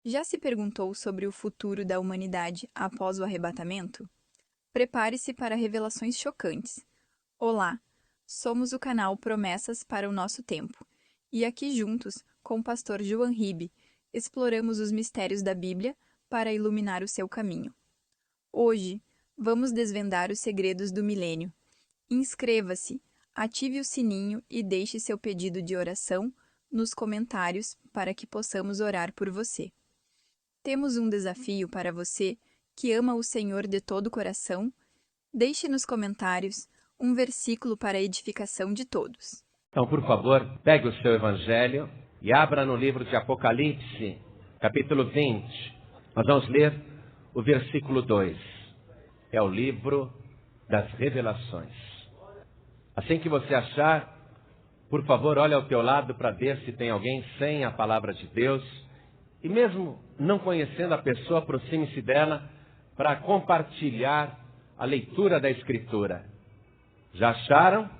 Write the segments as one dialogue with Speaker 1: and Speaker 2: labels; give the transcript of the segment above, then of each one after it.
Speaker 1: Já se perguntou sobre o futuro da humanidade após o arrebatamento? Prepare-se para revelações chocantes. Olá, somos o canal Promessas para o Nosso Tempo, e aqui juntos, com o pastor João Ribe, exploramos os mistérios da Bíblia para iluminar o seu caminho. Hoje, vamos desvendar os segredos do milênio. Inscreva-se, ative o sininho e deixe seu pedido de oração nos comentários para que possamos orar por você. Temos um desafio para você que ama o Senhor de todo o coração. Deixe nos comentários um versículo para a edificação de todos.
Speaker 2: Então, por favor, pegue o seu evangelho e abra no livro de Apocalipse, capítulo 20. Nós vamos ler o versículo 2. É o livro das revelações. Assim que você achar, por favor, olhe ao teu lado para ver se tem alguém sem a palavra de Deus. E mesmo não conhecendo a pessoa, aproxime-se dela para compartilhar a leitura da Escritura. Já acharam?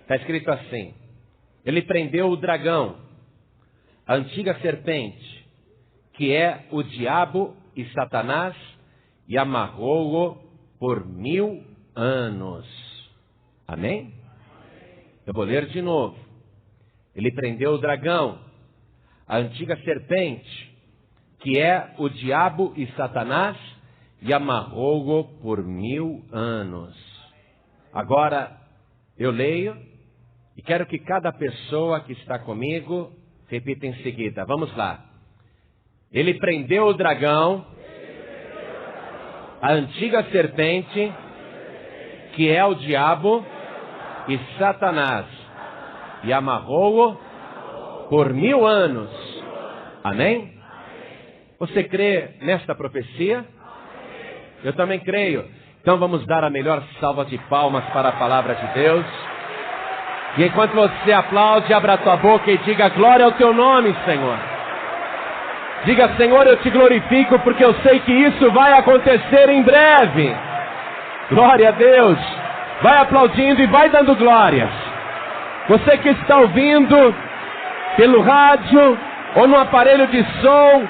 Speaker 2: Está escrito assim: ele prendeu o dragão, a antiga serpente, que é o diabo e Satanás, e amarrou-o por 1000 anos. Amém? Eu vou ler de novo. Ele prendeu o dragão, a antiga serpente, que é o diabo e Satanás, e amarrou-o por 1000 anos. Agora, eu leio, e quero que cada pessoa que está comigo repita em seguida. Vamos lá. Ele prendeu o dragão, a antiga serpente, que é o diabo e Satanás, e amarrou-o por 1000 anos. Amém? Você crê nesta profecia? Eu também creio. Então vamos dar a melhor salva de palmas para a palavra de Deus. E enquanto você aplaude, abra a tua boca e diga: glória ao teu nome, Senhor. Diga: Senhor, eu te glorifico porque eu sei que isso vai acontecer em breve. Glória a Deus. Vai aplaudindo e vai dando glórias. Você que está ouvindo pelo rádio ou no aparelho de som,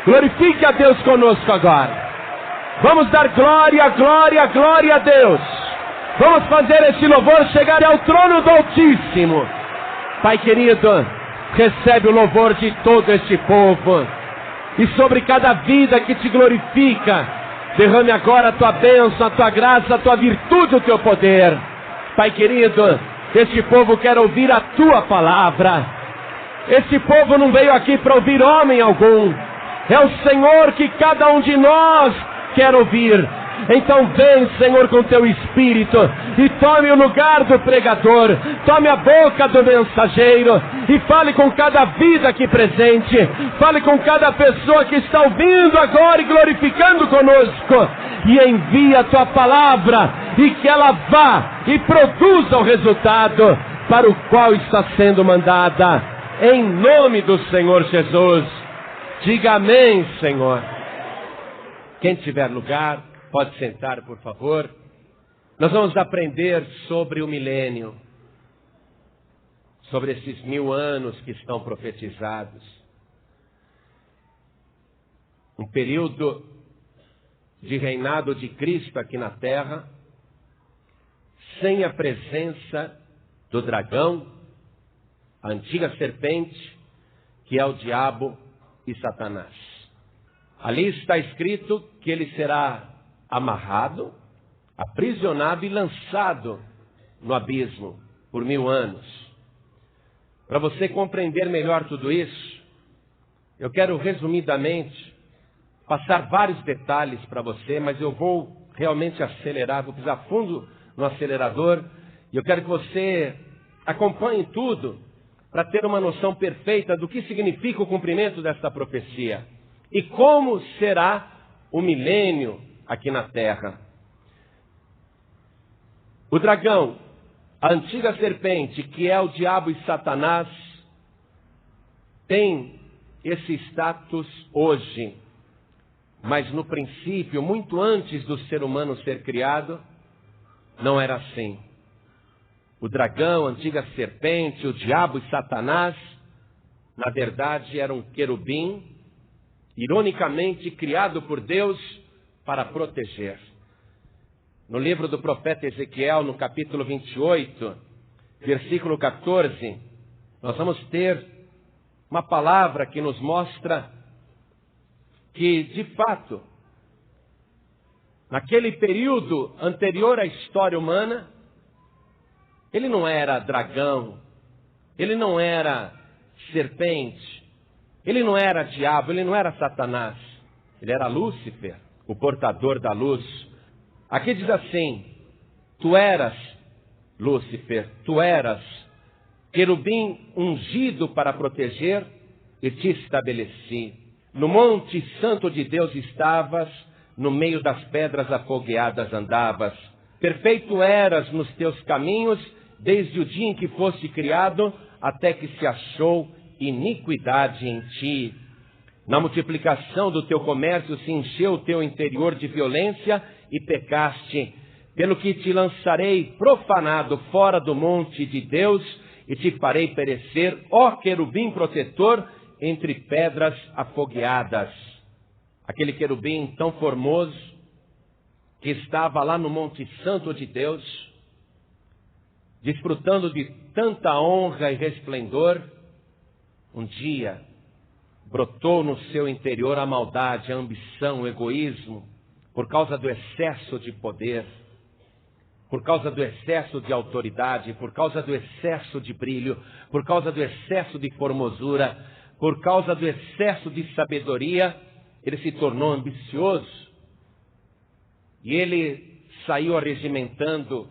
Speaker 2: glorifique a Deus conosco agora. Vamos dar glória, glória, glória a Deus. Vamos fazer este louvor chegar ao trono do Altíssimo. Pai querido, recebe o louvor de todo este povo. E sobre cada vida que te glorifica, derrame agora a tua bênção, a tua graça, a tua virtude, o teu poder. Pai querido, este povo quer ouvir a tua palavra. Este povo não veio aqui para ouvir homem algum. É o Senhor que cada um de nós quer ouvir. Então vem, Senhor, com teu Espírito e tome o lugar do pregador, tome a boca do mensageiro e fale com cada vida aqui presente, fale com cada pessoa que está ouvindo agora e glorificando conosco, e envia a tua palavra e que ela vá e produza o resultado para o qual está sendo mandada, em nome do Senhor Jesus. Diga amém, Senhor. Quem tiver lugar, pode sentar, por favor. Nós vamos aprender sobre o milênio, sobre esses 1000 anos que estão profetizados. Um período de reinado de Cristo aqui na terra, sem a presença do dragão, a antiga serpente, que é o diabo e Satanás. Ali está escrito que ele será amarrado, aprisionado e lançado no abismo por 1000 anos. Para você compreender melhor tudo isso, eu quero resumidamente passar vários detalhes para você, mas eu vou realmente acelerar, vou pisar fundo no acelerador, e eu quero que você acompanhe tudo para ter uma noção perfeita do que significa o cumprimento desta profecia e como será o milênio aqui na terra. O dragão, a antiga serpente, que é o diabo e Satanás, tem esse status hoje. Mas no princípio, muito antes do ser humano ser criado, não era assim. O dragão, a antiga serpente, o diabo e Satanás, na verdade eram querubim ironicamente criado por Deus para proteger. No livro do profeta Ezequiel, no capítulo 28, versículo 14, nós vamos ter uma palavra que nos mostra que, de fato, naquele período anterior à história humana, ele não era dragão, ele não era serpente, ele não era diabo, ele não era Satanás, ele era Lúcifer, o portador da luz. Aqui diz assim: tu eras, Lúcifer, tu eras querubim ungido para proteger, e te estabeleci. No monte santo de Deus estavas, no meio das pedras afogueadas andavas. Perfeito eras nos teus caminhos, desde o dia em que foste criado, até que se achou iniquidade em ti. Na multiplicação do teu comércio se encheu o teu interior de violência e pecaste, pelo que te lançarei profanado fora do monte de Deus e te farei perecer, ó querubim protetor, entre pedras afogueadas. Aquele querubim tão formoso que estava lá no Monte Santo de Deus, desfrutando de tanta honra e resplendor, um dia brotou no seu interior a maldade, a ambição, o egoísmo, por causa do excesso de poder, por causa do excesso de autoridade, por causa do excesso de brilho, por causa do excesso de formosura, por causa do excesso de sabedoria. Ele se tornou ambicioso e ele saiu arregimentando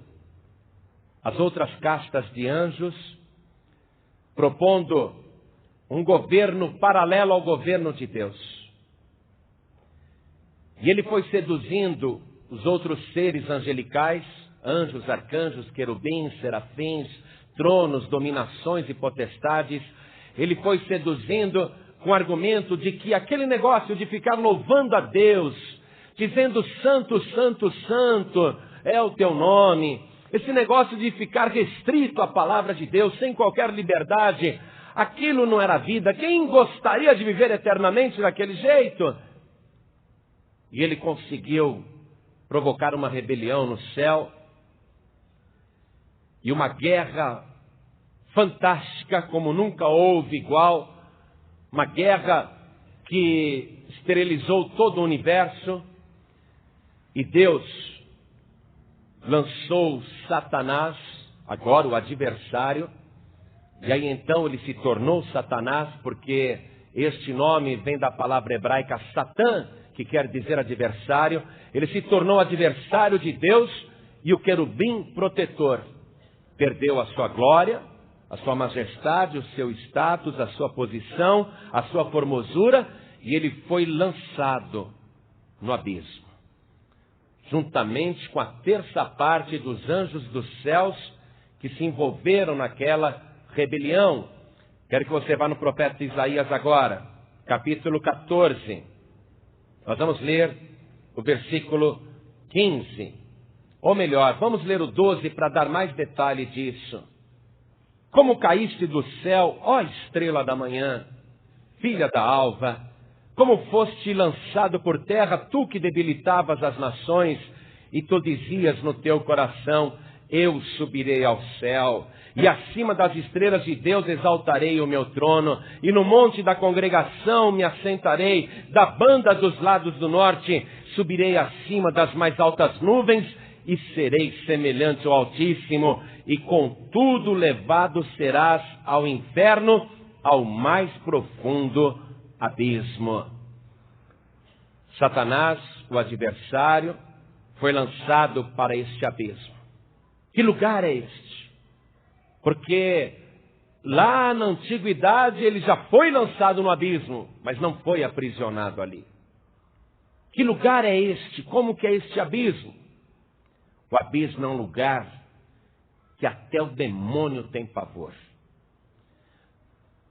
Speaker 2: as outras castas de anjos, propondo um governo paralelo ao governo de Deus. E ele foi seduzindo os outros seres angelicais, anjos, arcanjos, querubins, serafins, tronos, dominações e potestades. Ele foi seduzindo com o argumento de que aquele negócio de ficar louvando a Deus, dizendo santo, santo, santo é o teu nome, esse negócio de ficar restrito à palavra de Deus, sem qualquer liberdade, aquilo não era vida. Quem gostaria de viver eternamente daquele jeito? E ele conseguiu provocar uma rebelião no céu e uma guerra fantástica como nunca houve igual, uma guerra que esterilizou todo o universo, e Deus lançou Satanás, agora o adversário, e aí então ele se tornou Satanás, porque este nome vem da palavra hebraica Satã, que quer dizer adversário. Ele se tornou adversário de Deus, e o querubim protetor perdeu a sua glória, a sua majestade, o seu status, a sua posição, a sua formosura, e ele foi lançado no abismo, juntamente com a terça parte dos anjos dos céus que se envolveram naquela rebelião. Quero que você vá no profeta Isaías agora, capítulo 14. Nós vamos ler o versículo 15. Ou melhor, vamos ler o 12 para dar mais detalhe disso. Como caíste do céu, ó estrela da manhã, filha da alva, como foste lançado por terra, tu que debilitavas as nações, e tu dizias no teu coração: eu subirei ao céu, e acima das estrelas de Deus exaltarei o meu trono, e no monte da congregação me assentarei, da banda dos lados do norte subirei acima das mais altas nuvens, e serei semelhante ao Altíssimo, e contudo levado serás ao inferno, ao mais profundo abismo. Satanás, o adversário, foi lançado para este abismo. Que lugar é este? Porque lá na antiguidade ele já foi lançado no abismo, mas não foi aprisionado ali. Que lugar é este? Como que é este abismo? O abismo é um lugar que até o demônio tem pavor.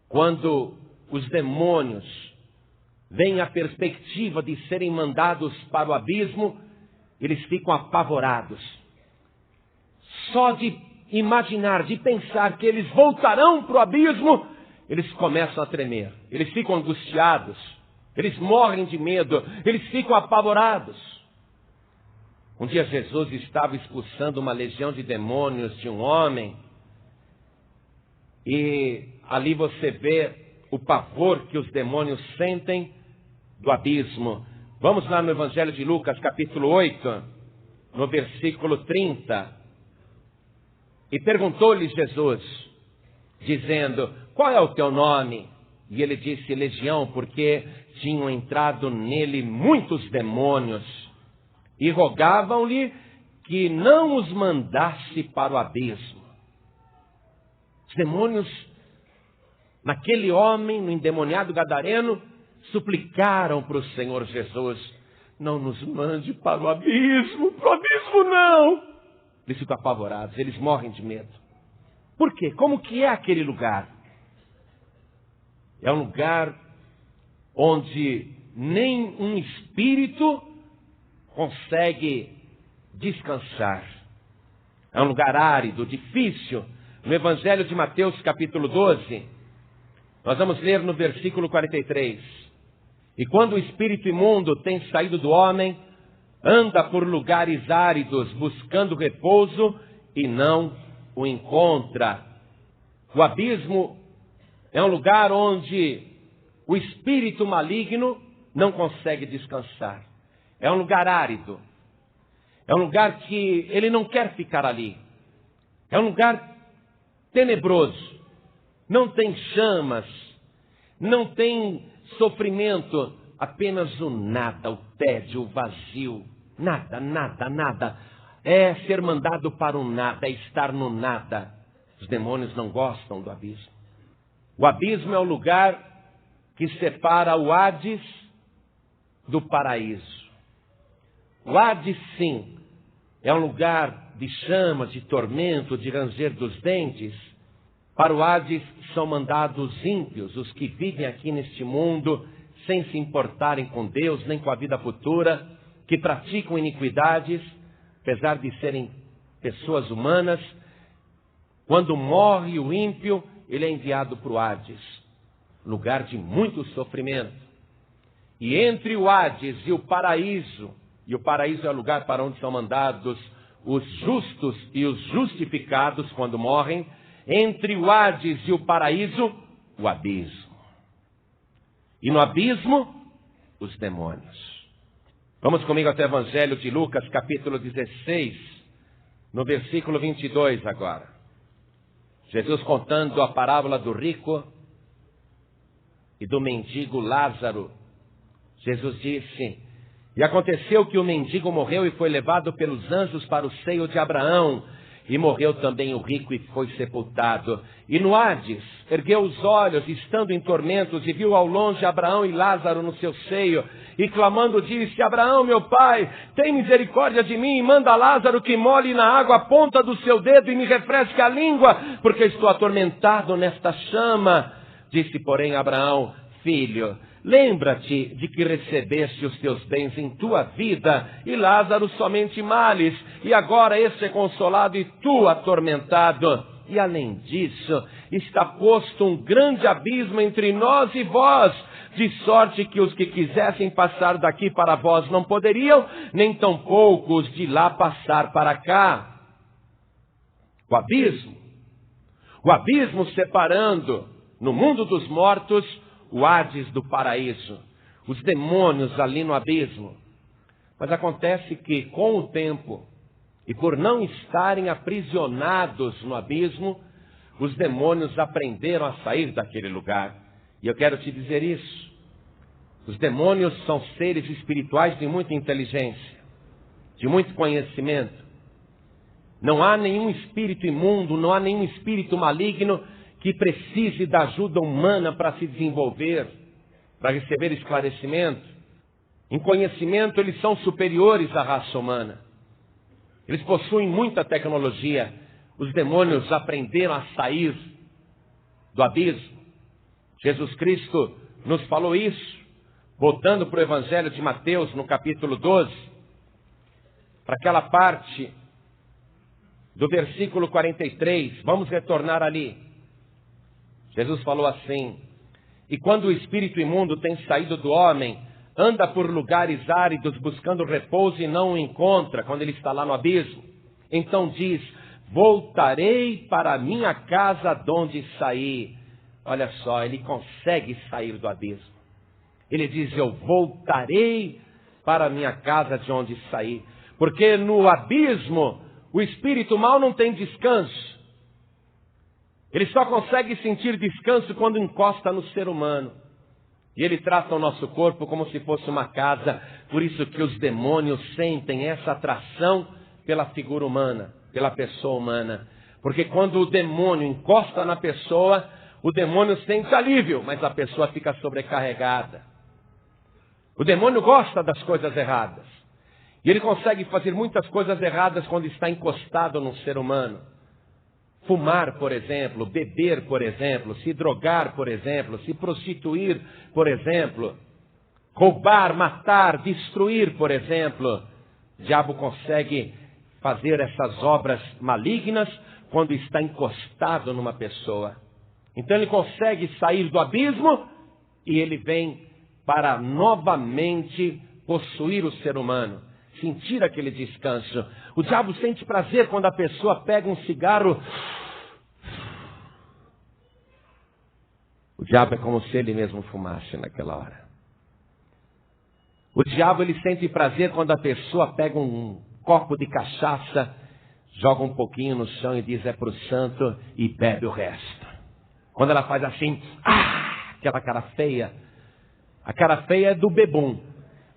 Speaker 2: Quando os demônios veem a perspectiva de serem mandados para o abismo, eles ficam apavorados. Só de imaginar, de pensar que eles voltarão para o abismo, eles começam a tremer. Eles ficam angustiados. Eles morrem de medo, eles ficam apavorados. Um dia Jesus estava expulsando uma legião de demônios de um homem, e ali você vê o pavor que os demônios sentem do abismo. Vamos lá no Evangelho de Lucas, capítulo 8, no versículo 30. E perguntou-lhe Jesus, dizendo: qual é o teu nome? E ele disse: Legião, porque tinham entrado nele muitos demônios, e rogavam-lhe que não os mandasse para o abismo. Os demônios, naquele homem, no endemoniado gadareno, suplicaram para o Senhor Jesus: não nos mande para o abismo não. Eles ficam apavorados, eles morrem de medo. Por quê? Como que é aquele lugar? É um lugar onde nem um espírito consegue descansar. É um lugar árido, difícil. No Evangelho de Mateus, capítulo 12, nós vamos ler no versículo 43. E quando o espírito imundo tem saído do homem, anda por lugares áridos, buscando repouso, e não o encontra. O abismo é um lugar onde o espírito maligno não consegue descansar. É um lugar árido. É um lugar que ele não quer ficar ali. É um lugar tenebroso. Não tem chamas. Não tem sofrimento. Apenas o nada, o tédio, o vazio. Nada, nada, nada. É ser mandado para o nada, é estar no nada. Os demônios não gostam do abismo. O abismo é o lugar que separa o Hades do paraíso. O Hades, sim, é um lugar de chamas, de tormento, de ranger dos dentes. Para o Hades são mandados ímpios, os que vivem aqui neste mundo, sem se importarem com Deus, nem com a vida futura, que praticam iniquidades, apesar de serem pessoas humanas. Quando morre o ímpio, ele é enviado para o Hades, lugar de muito sofrimento. E entre o Hades e o paraíso é o lugar para onde são mandados os justos e os justificados quando morrem, entre o Hades e o paraíso, o abismo. E no abismo, os demônios. Vamos comigo até o Evangelho de Lucas, capítulo 16, no versículo 22 agora. Jesus contando a parábola do rico e do mendigo Lázaro. Jesus disse: e aconteceu que o mendigo morreu e foi levado pelos anjos para o seio de Abraão. E morreu também o rico e foi sepultado. E no Hades ergueu os olhos, estando em tormentos, e viu ao longe Abraão e Lázaro no seu seio. E clamando disse: Abraão, meu pai, tem misericórdia de mim, e manda Lázaro que molhe na água a ponta do seu dedo e me refresque a língua, porque estou atormentado nesta chama. Disse, porém, Abraão: filho, lembra-te de que recebeste os teus bens em tua vida, e Lázaro somente males, e agora este é consolado e tu atormentado. E além disso, está posto um grande abismo entre nós e vós, de sorte que os que quisessem passar daqui para vós não poderiam, nem tampouco os de lá passar para cá. O abismo separando no mundo dos mortos o Hades do paraíso, os demônios ali no abismo. Mas acontece que com o tempo, e por não estarem aprisionados no abismo, os demônios aprenderam a sair daquele lugar. E eu quero te dizer isso. Os demônios são seres espirituais de muita inteligência, de muito conhecimento. Não há nenhum espírito imundo, não há nenhum espírito maligno que precise da ajuda humana para se desenvolver, para receber esclarecimento. Em conhecimento, eles são superiores à raça humana. Eles possuem muita tecnologia. Os demônios aprenderam a sair do abismo. Jesus Cristo nos falou isso, voltando para o Evangelho de Mateus, no capítulo 12, para aquela parte do versículo 43. Vamos retornar ali. Jesus falou assim: E quando o espírito imundo tem saído do homem, anda por lugares áridos buscando repouso e não o encontra, quando ele está lá no abismo. Então diz: voltarei para a minha casa de onde saí. Olha só, ele consegue sair do abismo. Ele diz: eu voltarei para a minha casa de onde saí. Porque no abismo, o espírito mau não tem descanso. Ele só consegue sentir descanso quando encosta no ser humano. E ele trata o nosso corpo como se fosse uma casa. Por isso que os demônios sentem essa atração pela figura humana, pela pessoa humana. Porque quando o demônio encosta na pessoa, o demônio sente alívio, mas a pessoa fica sobrecarregada. O demônio gosta das coisas erradas. E ele consegue fazer muitas coisas erradas quando está encostado num ser humano. Fumar, por exemplo, beber, por exemplo, se drogar, por exemplo, se prostituir, por exemplo, roubar, matar, destruir, por exemplo. O diabo consegue fazer essas obras malignas quando está encostado numa pessoa. Então ele consegue sair do abismo e ele vem para novamente possuir o ser humano, sentir aquele descanso. O diabo sente prazer quando a pessoa pega um cigarro. O diabo é como se ele mesmo fumasse naquela hora. O diabo ele sente prazer quando a pessoa pega um copo de cachaça, joga um pouquinho no chão e diz: é para o santo, e bebe o resto. Quando ela faz assim, aquela cara feia, a cara feia é do bebum,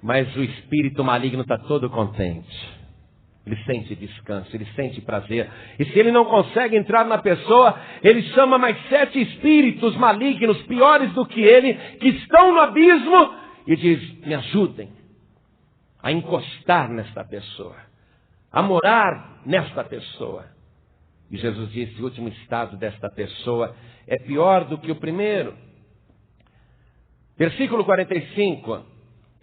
Speaker 2: mas o espírito maligno está todo contente. Ele sente descanso, ele sente prazer. E se ele não consegue entrar na pessoa, ele chama mais 7 espíritos malignos, piores do que ele, que estão no abismo, e diz: me ajudem a encostar nesta pessoa, a morar nesta pessoa. E Jesus disse: o último estado desta pessoa é pior do que o primeiro. Versículo 45.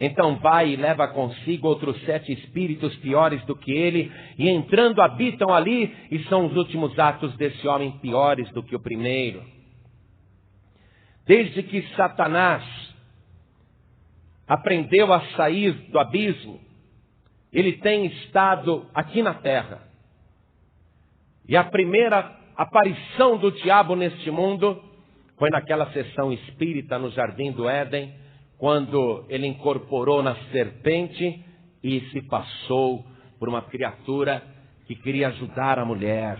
Speaker 2: Então vai e leva consigo outros 7 espíritos piores do que ele, e entrando habitam ali, e são os últimos atos desse homem piores do que o primeiro. Desde que Satanás aprendeu a sair do abismo, ele tem estado aqui na terra. E a primeira aparição do diabo neste mundo foi naquela sessão espírita no Jardim do Éden, quando ele incorporou na serpente e se passou por uma criatura que queria ajudar a mulher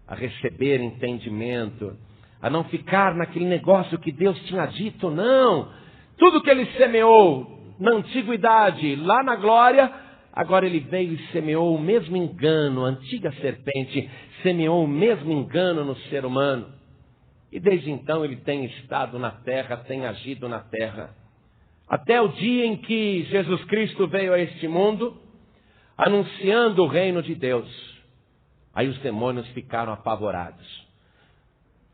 Speaker 2: a receber entendimento, a não ficar naquele negócio que Deus tinha dito, não. Tudo que ele semeou na antiguidade, lá na glória, agora ele veio e semeou o mesmo engano. A antiga serpente semeou o mesmo engano no ser humano. E desde então ele tem estado na terra, tem agido na terra. Até o dia em que Jesus Cristo veio a este mundo, anunciando o reino de Deus. Aí os demônios ficaram apavorados.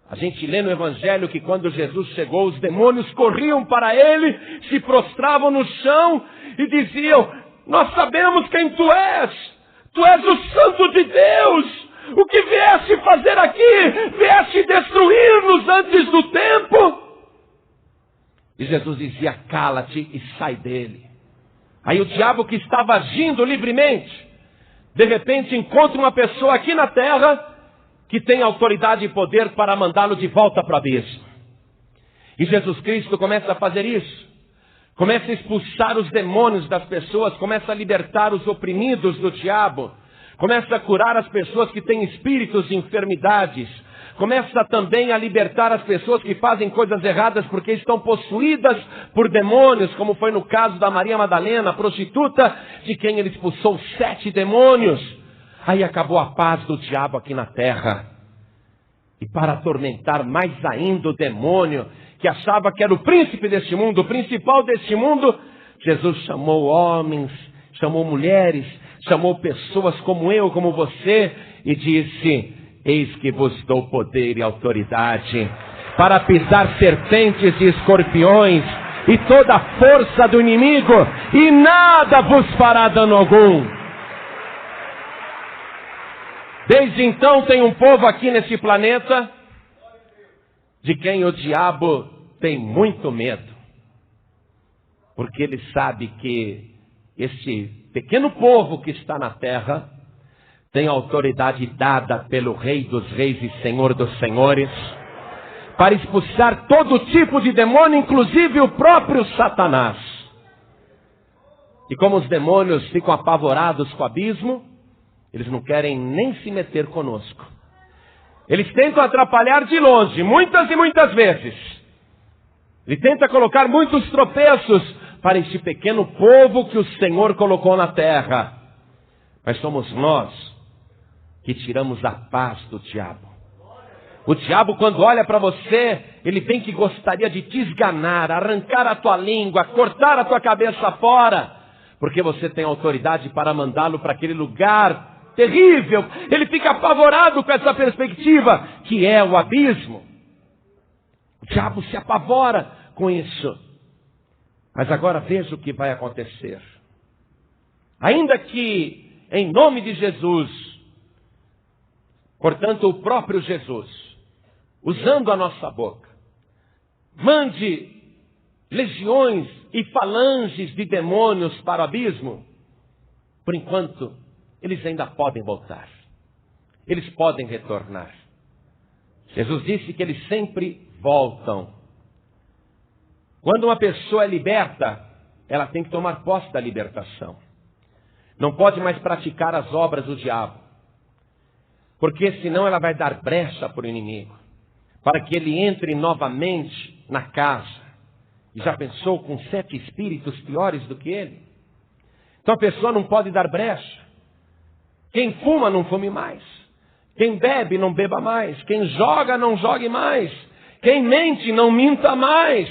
Speaker 2: A gente lê no Evangelho que quando Jesus chegou, os demônios corriam para ele, se prostravam no chão e diziam: nós sabemos quem tu és o Santo de Deus. O que vieste fazer aqui? Vieste destruir-nos antes do tempo? E Jesus dizia: cala-te e sai dele. Aí o diabo, que estava agindo livremente, de repente encontra uma pessoa aqui na terra que tem autoridade e poder para mandá-lo de volta para o abismo. E Jesus Cristo começa a fazer isso. Começa a expulsar os demônios das pessoas, começa a libertar os oprimidos do diabo, começa a curar as pessoas que têm espíritos de enfermidades, começa também a libertar as pessoas que fazem coisas erradas porque estão possuídas por demônios, como foi no caso da Maria Madalena, a prostituta, de quem ele expulsou 7 demônios. Aí acabou a paz do diabo aqui na terra. E para atormentar mais ainda o demônio, que achava que era o príncipe deste mundo, o principal deste mundo, Jesus chamou homens, chamou mulheres, chamou pessoas como eu, como você, e disse: eis que vos dou poder e autoridade para pisar serpentes e escorpiões e toda a força do inimigo, e nada vos fará dano algum. Desde então tem um povo aqui nesse planeta de quem o diabo tem muito medo, porque ele sabe que este pequeno povo que está na terra tem autoridade dada pelo Rei dos Reis e Senhor dos Senhores para expulsar todo tipo de demônio, inclusive o próprio Satanás. E como os demônios ficam apavorados com o abismo, eles não querem nem se meter conosco. Eles tentam atrapalhar de longe, muitas e muitas vezes. Ele tenta colocar muitos tropeços para este pequeno povo que o Senhor colocou na terra. Mas somos nós que tiramos a paz do diabo. O diabo, quando olha para você, ele bem que gostaria de te esganar, arrancar a tua língua, cortar a tua cabeça fora, porque você tem autoridade para mandá-lo para aquele lugar terrível. Ele fica apavorado com essa perspectiva, que é o abismo. O diabo se apavora com isso. Mas agora veja o que vai acontecer. Ainda que, em nome de Jesus, portanto, o próprio Jesus, usando a nossa boca, mande legiões e falanges de demônios para o abismo, por enquanto, eles ainda podem voltar. Eles podem retornar. Jesus disse que eles sempre voltam. Quando uma pessoa é liberta, ela tem que tomar posse da libertação. Não pode mais praticar as obras do diabo, porque senão ela vai dar brecha para o inimigo, para que ele entre novamente na casa. E já pensou com 7 espíritos piores do que ele? Então a pessoa não pode dar brecha. Quem fuma, não fume mais. Quem bebe, não beba mais. Quem joga, não jogue mais. Quem mente, não minta mais.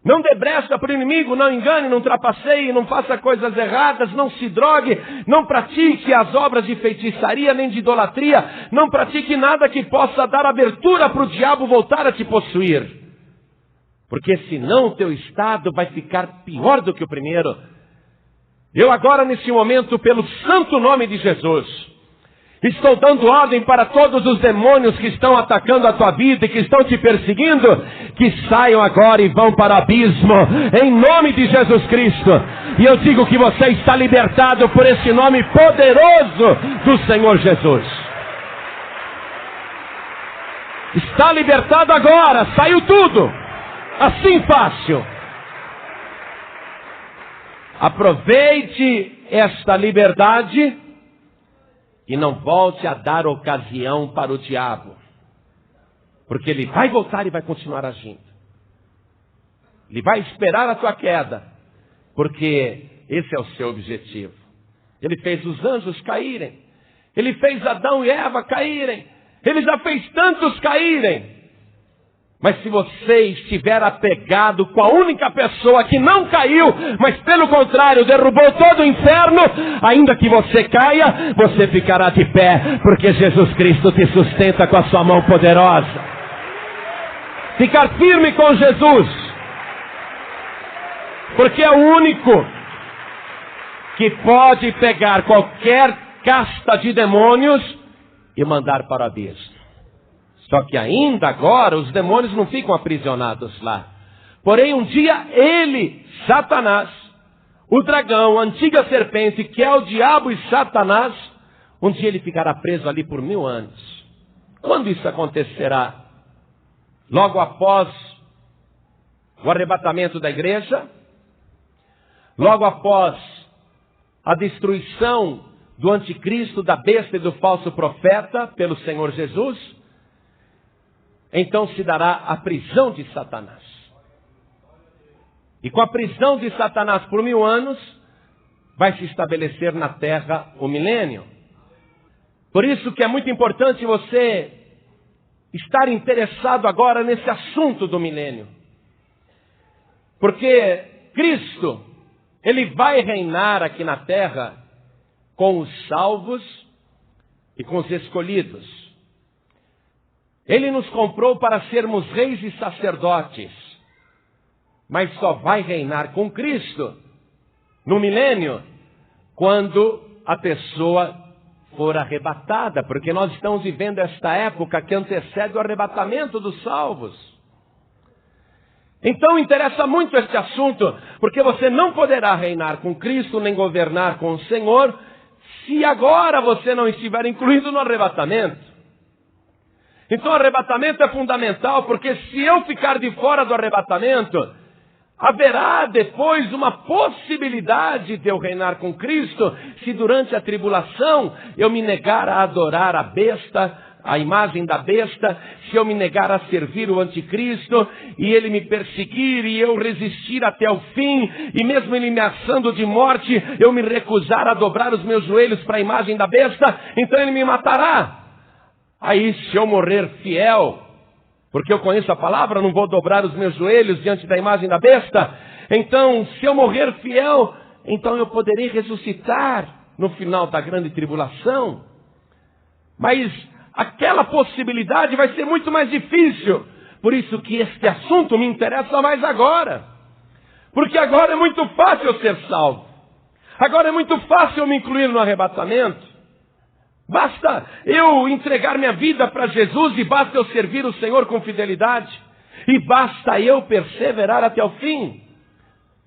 Speaker 2: Não dê brecha para o inimigo, não engane, não trapaceie, não faça coisas erradas, não se drogue, não pratique as obras de feitiçaria nem de idolatria, não pratique nada que possa dar abertura para o diabo voltar a te possuir. Porque senão o teu estado vai ficar pior do que o primeiro. Eu agora, nesse momento, pelo santo nome de Jesus, estou dando ordem para todos os demônios que estão atacando a tua vida e que estão te perseguindo, que saiam agora e vão para o abismo, em nome de Jesus Cristo. E eu digo que você está libertado por esse nome poderoso do Senhor Jesus. Está libertado agora, saiu tudo, assim fácil. Aproveite esta liberdade e não volte a dar ocasião para o diabo. Porque ele vai voltar e vai continuar agindo. Ele vai esperar a tua queda. Porque esse é o seu objetivo. Ele fez os anjos caírem. Ele fez Adão e Eva caírem. Ele já fez tantos caírem. Mas se você estiver apegado com a única pessoa que não caiu, mas pelo contrário derrubou todo o inferno, ainda que você caia, você ficará de pé, porque Jesus Cristo te sustenta com a sua mão poderosa. Ficar firme com Jesus, porque é o único que pode pegar qualquer casta de demônios e mandar para o abismo. Só que ainda agora os demônios não ficam aprisionados lá. Porém um dia ele, Satanás, o dragão, a antiga serpente, que é o diabo e Satanás, um dia ele ficará preso ali por 1000 anos. Quando isso acontecerá? Logo após o arrebatamento da igreja? Logo após a destruição do anticristo, da besta e do falso profeta pelo Senhor Jesus? Então se dará a prisão de Satanás. E com a prisão de Satanás por 1000 anos, vai se estabelecer na terra o milênio. Por isso que é muito importante você estar interessado agora nesse assunto do milênio. Porque Cristo, Ele vai reinar aqui na terra com os salvos e com os escolhidos. Ele nos comprou para sermos reis e sacerdotes, mas só vai reinar com Cristo no milênio quando a pessoa for arrebatada, porque nós estamos vivendo esta época que antecede o arrebatamento dos salvos. Então interessa muito este assunto, porque você não poderá reinar com Cristo, nem governar com o Senhor, se agora você não estiver incluído no arrebatamento. Então o arrebatamento é fundamental, porque se eu ficar de fora do arrebatamento, haverá depois uma possibilidade de eu reinar com Cristo, se durante a tribulação eu me negar a adorar a besta, a imagem da besta, se eu me negar a servir o anticristo, e ele me perseguir, e eu resistir até o fim, e mesmo ele me ameaçando de morte, eu me recusar a dobrar os meus joelhos para a imagem da besta, então ele me matará. Aí se eu morrer fiel, porque eu conheço a palavra, não vou dobrar os meus joelhos diante da imagem da besta, então se eu morrer fiel, então eu poderei ressuscitar no final da grande tribulação. Mas aquela possibilidade vai ser muito mais difícil. Por isso que este assunto me interessa mais agora. Porque agora é muito fácil eu ser salvo. Agora é muito fácil eu me incluir no arrebatamento. Basta eu entregar minha vida para Jesus e basta eu servir o Senhor com fidelidade. E basta eu perseverar até o fim.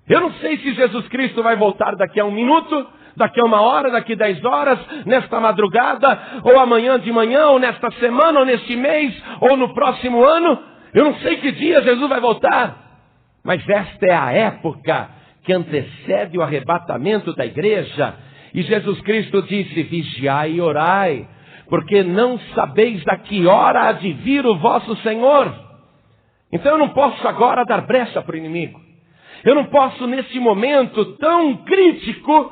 Speaker 2: Eu não sei se Jesus Cristo vai voltar daqui a 1 minuto, daqui a 1 hora, daqui a 10 horas, nesta madrugada, ou amanhã de manhã, ou nesta semana, ou neste mês, ou no próximo ano. Eu não sei que dia Jesus vai voltar. Mas esta é a época que antecede o arrebatamento da igreja. E Jesus Cristo disse, vigiai e orai, porque não sabeis a que hora há de vir o vosso Senhor. Então eu não posso agora dar brecha para o inimigo. Eu não posso nesse momento tão crítico,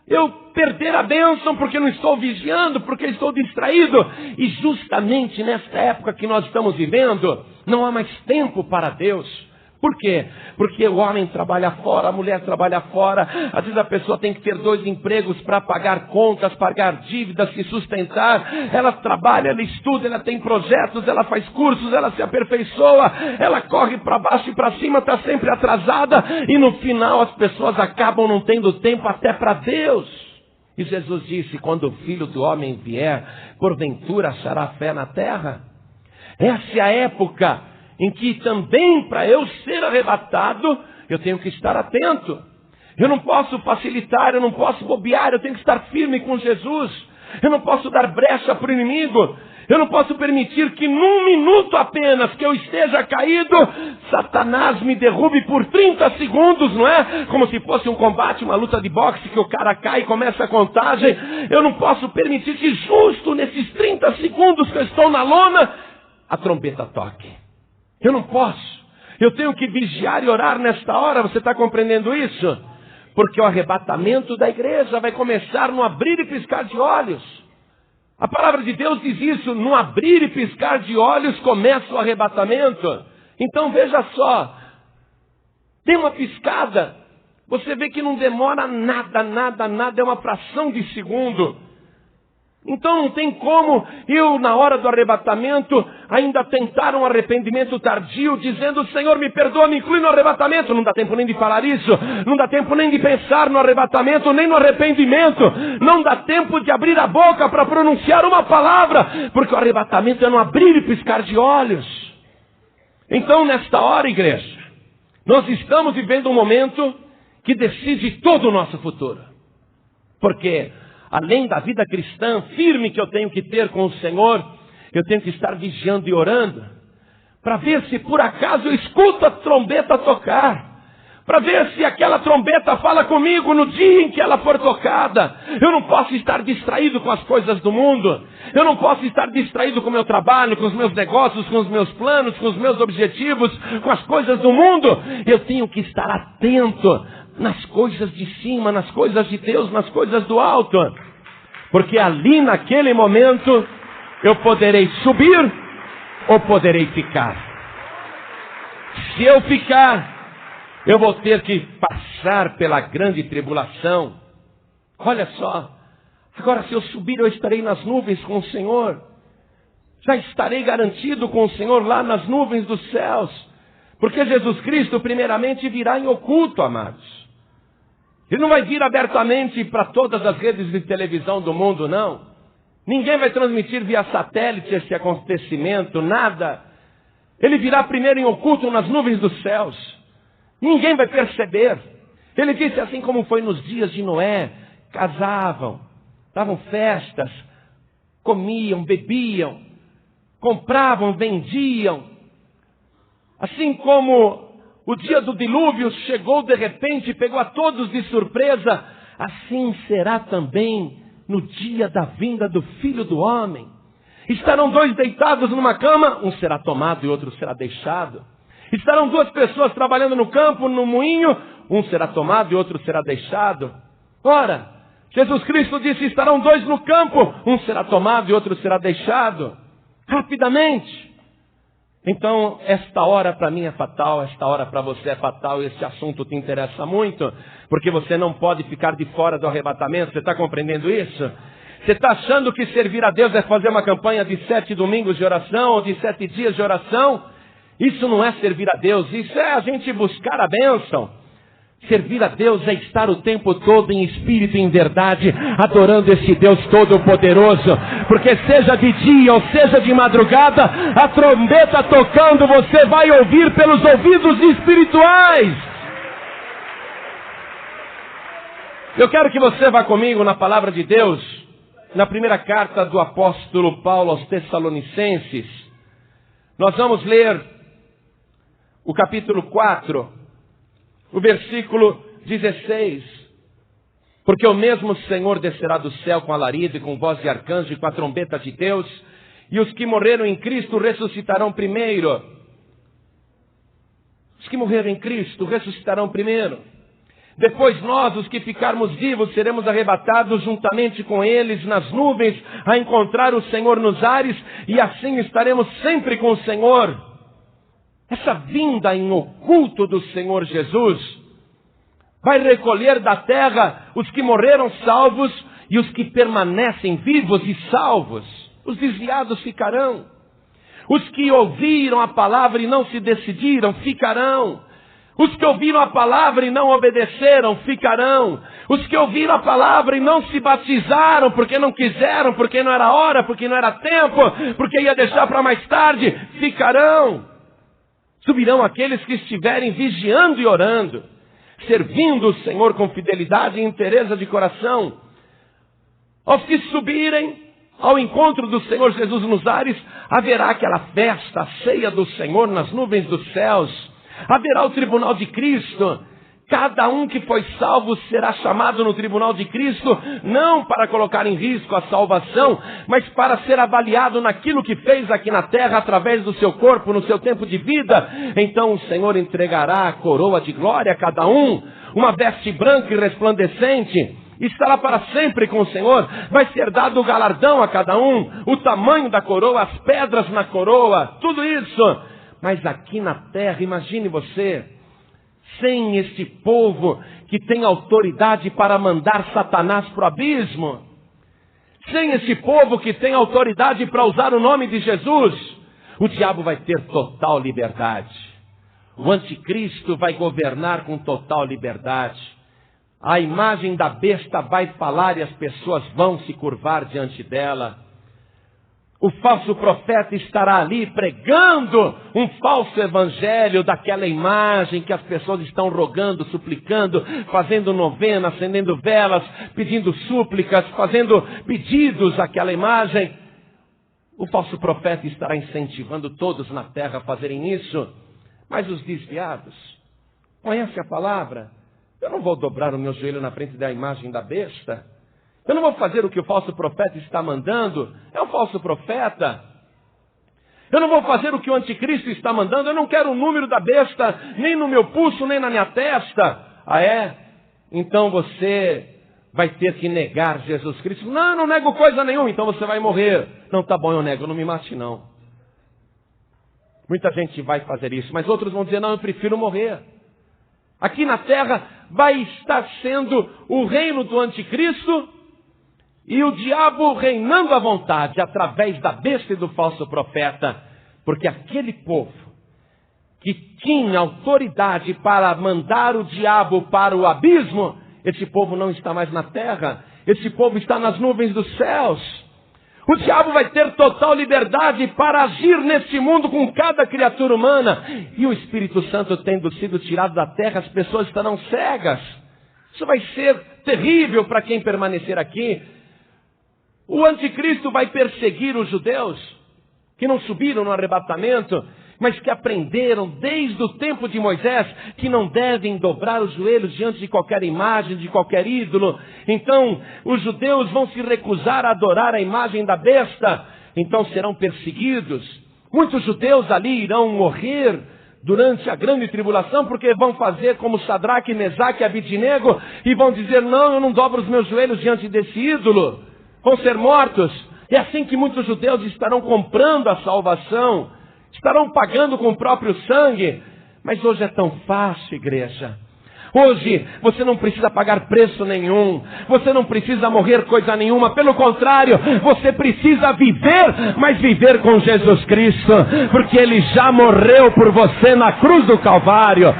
Speaker 2: eu perder a bênção porque não estou vigiando, porque estou distraído. E justamente nesta época que nós estamos vivendo, não há mais tempo para Deus. Por quê? Porque o homem trabalha fora, a mulher trabalha fora. Às vezes a pessoa tem que ter 2 empregos para pagar contas, pagar dívidas, se sustentar. Ela trabalha, ela estuda, ela tem projetos, ela faz cursos, ela se aperfeiçoa. Ela corre para baixo e para cima, está sempre atrasada. E no final as pessoas acabam não tendo tempo até para Deus. E Jesus disse, quando o Filho do Homem vier, porventura achará fé na terra? Essa é a época em que também para eu ser arrebatado, eu tenho que estar atento. Eu não posso facilitar, eu não posso bobear, eu tenho que estar firme com Jesus. Eu não posso dar brecha para o inimigo. Eu não posso permitir que num minuto apenas que eu esteja caído, Satanás me derrube por 30 segundos, não é? Como se fosse um combate, uma luta de boxe, que o cara cai e começa a contagem. Eu não posso permitir que justo nesses 30 segundos que eu estou na lona, a trombeta toque. Eu não posso. Eu tenho que vigiar e orar nesta hora. Você está compreendendo isso? Porque o arrebatamento da igreja vai começar no abrir e piscar de olhos. A palavra de Deus diz isso. No abrir e piscar de olhos começa o arrebatamento. Então veja só. Tem uma piscada. Você vê que não demora nada. É uma fração de segundo. Então não tem como eu, na hora do arrebatamento, ainda tentar um arrependimento tardio, dizendo, Senhor, me perdoa, me inclui no arrebatamento. Não dá tempo nem de falar isso, não dá tempo nem de pensar no arrebatamento, nem no arrependimento. Não dá tempo de abrir a boca para pronunciar uma palavra, porque o arrebatamento é no abrir e piscar de olhos. Então, nesta hora, igreja, nós estamos vivendo um momento que decide todo o nosso futuro. Porque além da vida cristã firme que eu tenho que ter com o Senhor, eu tenho que estar vigiando e orando, para ver se por acaso eu escuto a trombeta tocar, para ver se aquela trombeta fala comigo no dia em que ela for tocada. Eu não posso estar distraído com as coisas do mundo, eu não posso estar distraído com o meu trabalho, com os meus negócios, com os meus planos, com os meus objetivos, com as coisas do mundo. Eu tenho que estar atento nas coisas de cima, nas coisas de Deus, nas coisas do alto. Porque ali naquele momento eu poderei subir ou poderei ficar. Se eu ficar, eu vou ter que passar pela grande tribulação. Olha só, agora se eu subir eu estarei nas nuvens com o Senhor. Já estarei garantido com o Senhor lá nas nuvens dos céus. Porque Jesus Cristo primeiramente virá em oculto, amados. Ele não vai vir abertamente para todas as redes de televisão do mundo, não. Ninguém vai transmitir via satélite esse acontecimento, nada. Ele virá primeiro em oculto nas nuvens dos céus. Ninguém vai perceber. Ele disse assim como foi nos dias de Noé. Casavam, davam festas, comiam, bebiam, compravam, vendiam. Assim como o dia do dilúvio chegou de repente e pegou a todos de surpresa, assim será também no dia da vinda do Filho do Homem. Estarão dois deitados numa cama, um será tomado e outro será deixado. Estarão duas pessoas trabalhando no campo, no moinho, um será tomado e outro será deixado. Ora, Jesus Cristo disse, estarão dois no campo, um será tomado e outro será deixado. Rapidamente. Então, esta hora para mim é fatal, esta hora para você é fatal, esse assunto te interessa muito, porque você não pode ficar de fora do arrebatamento, você está compreendendo isso? Você está achando que servir a Deus é fazer uma campanha de 7 domingos de oração, ou de 7 dias de oração? Isso não é servir a Deus, isso é a gente buscar a bênção. Servir a Deus é estar o tempo todo em espírito e em verdade, adorando esse Deus todo-poderoso. Porque seja de dia ou seja de madrugada, a trombeta tocando, você vai ouvir pelos ouvidos espirituais. Eu quero que você vá comigo na palavra de Deus, na primeira carta do apóstolo Paulo aos Tessalonicenses. Nós vamos ler o capítulo 4, o versículo 16. Porque o mesmo Senhor descerá do céu com alarido e com voz de arcanjo e com a trombeta de Deus, e os que morreram em Cristo ressuscitarão primeiro. Os que morreram em Cristo ressuscitarão primeiro. Depois nós, os que ficarmos vivos, seremos arrebatados juntamente com eles nas nuvens, a encontrar o Senhor nos ares, e assim estaremos sempre com o Senhor. Essa vinda em oculto do Senhor Jesus vai recolher da terra os que morreram salvos e os que permanecem vivos e salvos. Os desviados ficarão. Os que ouviram a palavra e não se decidiram, ficarão. Os que ouviram a palavra e não obedeceram, ficarão. Os que ouviram a palavra e não se batizaram, porque não quiseram, porque não era hora, porque não era tempo, porque ia deixar para mais tarde, ficarão. Subirão aqueles que estiverem vigiando e orando, servindo o Senhor com fidelidade e inteireza de coração. Aos que subirem ao encontro do Senhor Jesus nos ares, haverá aquela festa, a ceia do Senhor nas nuvens dos céus. Haverá o tribunal de Cristo. Cada um que foi salvo será chamado no tribunal de Cristo, não para colocar em risco a salvação, mas para ser avaliado naquilo que fez aqui na terra, através do seu corpo, no seu tempo de vida. Então o Senhor entregará a coroa de glória a cada um, uma veste branca e resplandecente. Estará para sempre com o Senhor, vai ser dado o galardão a cada um, o tamanho da coroa, as pedras na coroa, tudo isso. Mas aqui na terra, imagine você, sem este povo que tem autoridade para mandar Satanás para o abismo, sem esse povo que tem autoridade para usar o nome de Jesus, o diabo vai ter total liberdade. O anticristo vai governar com total liberdade. A imagem da besta vai falar e as pessoas vão se curvar diante dela. O falso profeta estará ali pregando um falso evangelho daquela imagem que as pessoas estão rogando, suplicando, fazendo novena, acendendo velas, pedindo súplicas, fazendo pedidos àquela imagem. O falso profeta estará incentivando todos na terra a fazerem isso. Mas os desviados conhecem a palavra. Eu não vou dobrar o meu joelho na frente da imagem da besta. Eu não vou fazer o que o falso profeta está mandando. É um falso profeta. Eu não vou fazer o que o anticristo está mandando. Eu não quero o número da besta, nem no meu pulso, nem na minha testa. Ah, é? Então você vai ter que negar Jesus Cristo. Não, eu não nego coisa nenhuma, então você vai morrer. Não, tá bom, eu nego, não me mate não. Muita gente vai fazer isso, mas outros vão dizer, não, eu prefiro morrer. Aqui na terra vai estar sendo o reino do anticristo, e o diabo reinando à vontade, através da besta e do falso profeta. Porque aquele povo que tinha autoridade para mandar o diabo para o abismo, esse povo não está mais na terra. Esse povo está nas nuvens dos céus. O diabo vai ter total liberdade para agir neste mundo com cada criatura humana. E o Espírito Santo tendo sido tirado da terra, as pessoas estarão cegas. Isso vai ser terrível para quem permanecer aqui. O anticristo vai perseguir os judeus que não subiram no arrebatamento, mas que aprenderam desde o tempo de Moisés que não devem dobrar os joelhos diante de qualquer imagem, de qualquer ídolo. Então, os judeus vão se recusar a adorar a imagem da besta, então serão perseguidos. Muitos judeus ali irão morrer durante a grande tribulação, porque vão fazer como Sadraque, Mesaque e Abidnego, e vão dizer, não, eu não dobro os meus joelhos diante desse ídolo. Vão ser mortos. É assim que muitos judeus estarão comprando a salvação, estarão pagando com o próprio sangue. Mas hoje é tão fácil, igreja. Hoje você não precisa pagar preço nenhum, você não precisa morrer coisa nenhuma, pelo contrário, você precisa viver, mas viver com Jesus Cristo, porque Ele já morreu por você na cruz do Calvário.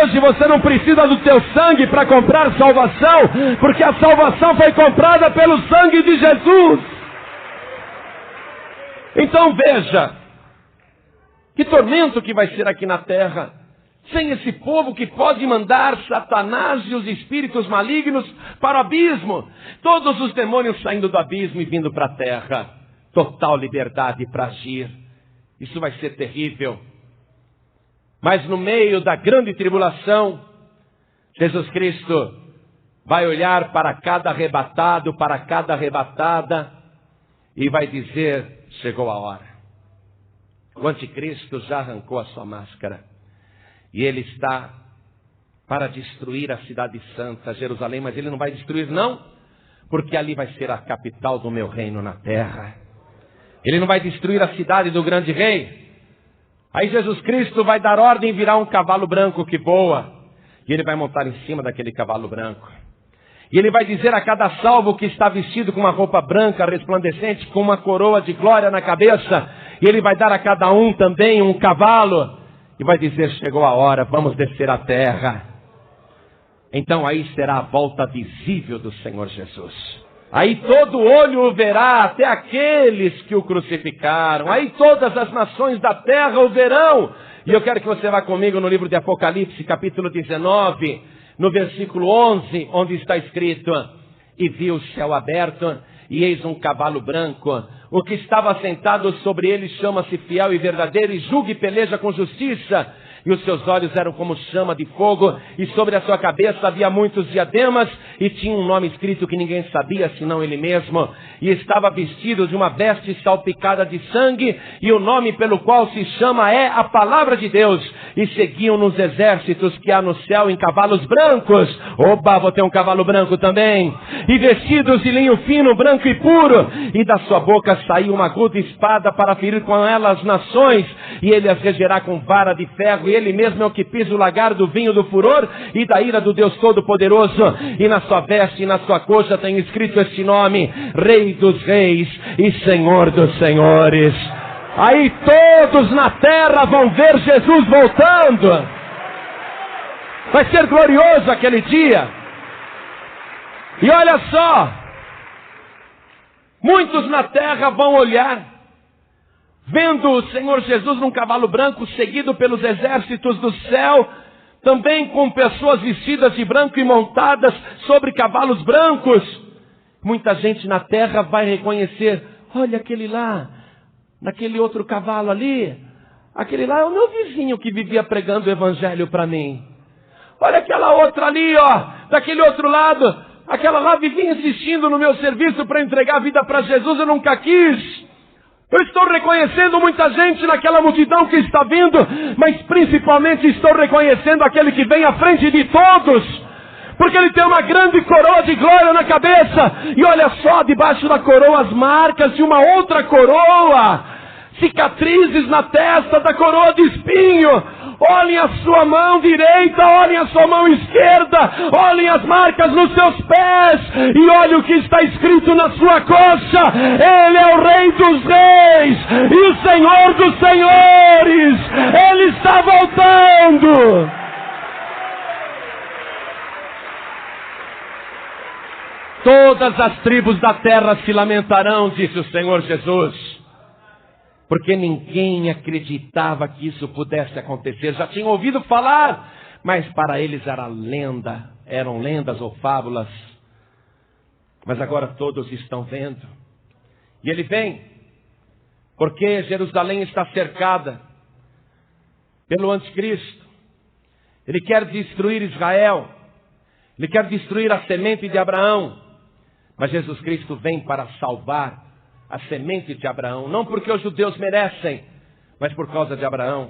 Speaker 2: Hoje você não precisa do teu sangue para comprar salvação, porque a salvação foi comprada pelo sangue de Jesus. Então veja, que tormento que vai ser aqui na terra, sem esse povo que pode mandar Satanás e os espíritos malignos para o abismo. Todos os demônios saindo do abismo e vindo para a terra. Total liberdade para agir. Isso vai ser terrível. Mas no meio da grande tribulação, Jesus Cristo vai olhar para cada arrebatado, para cada arrebatada, e vai dizer, chegou a hora. O anticristo já arrancou a sua máscara. E ele está para destruir a cidade santa, Jerusalém, mas ele não vai destruir não, porque ali vai ser a capital do meu reino na terra. Ele não vai destruir a cidade do grande rei. Aí Jesus Cristo vai dar ordem e virá um cavalo branco que voa. E ele vai montar em cima daquele cavalo branco. E ele vai dizer a cada salvo que está vestido com uma roupa branca, resplandecente, com uma coroa de glória na cabeça. E ele vai dar a cada um também um cavalo. E vai dizer, chegou a hora, vamos descer a terra. Então aí será a volta visível do Senhor Jesus. Aí todo olho o verá, até aqueles que o crucificaram. Aí todas as nações da terra o verão. E eu quero que você vá comigo no livro de Apocalipse, capítulo 19, no versículo 11, onde está escrito, e vi o céu aberto, e eis um cavalo branco. O que estava sentado sobre ele chama-se Fiel e Verdadeiro, e julga e peleja com justiça. E os seus olhos eram como chama de fogo, e sobre a sua cabeça havia muitos diademas, e tinha um nome escrito que ninguém sabia, senão ele mesmo. E estava vestido de uma veste salpicada de sangue, e o nome pelo qual se chama é a Palavra de Deus. E seguiam nos exércitos que há no céu em cavalos brancos. Oba, vou ter um cavalo branco também. E vestidos de linho fino, branco e puro. E da sua boca saiu uma aguda espada para ferir com ela as nações. E ele as regerá com vara de ferro. E ele mesmo é o que pisa o lagar do vinho do furor e da ira do Deus Todo-Poderoso. E na sua veste e na sua coxa tem escrito este nome: Rei dos Reis e Senhor dos Senhores. Aí todos na terra vão ver Jesus voltando. Vai ser glorioso aquele dia. E olha só, muitos na terra vão olhar, vendo o Senhor Jesus num cavalo branco, seguido pelos exércitos do céu, também com pessoas vestidas de branco e montadas sobre cavalos brancos. Muita gente na terra vai reconhecer, olha aquele lá, naquele outro cavalo ali, aquele lá é o meu vizinho que vivia pregando o evangelho para mim. Olha aquela outra ali, ó, daquele outro lado, aquela lá vivia insistindo no meu serviço para entregar a vida para Jesus, eu nunca quis. Eu estou reconhecendo muita gente naquela multidão que está vindo, mas principalmente estou reconhecendo aquele que vem à frente de todos, porque ele tem uma grande coroa de glória na cabeça, e olha só, debaixo da coroa as marcas de uma outra coroa, cicatrizes na testa da coroa de espinho. Olhem a sua mão direita, olhem a sua mão esquerda, olhem as marcas nos seus pés, e olhem o que está escrito na sua coxa: Ele é o Rei dos Reis e o Senhor dos Senhores. Ele está voltando. todas as tribos da terra se lamentarão, disse o Senhor Jesus. Porque ninguém acreditava que isso pudesse acontecer. Já tinham ouvido falar, mas para eles era lenda, eram lendas ou fábulas. Mas agora todos estão vendo. E ele vem, porque Jerusalém está cercada pelo anticristo. Ele quer destruir Israel. Ele quer destruir a semente de Abraão. Mas Jesus Cristo vem para salvar a semente de Abraão. Não porque os judeus merecem, mas por causa de Abraão.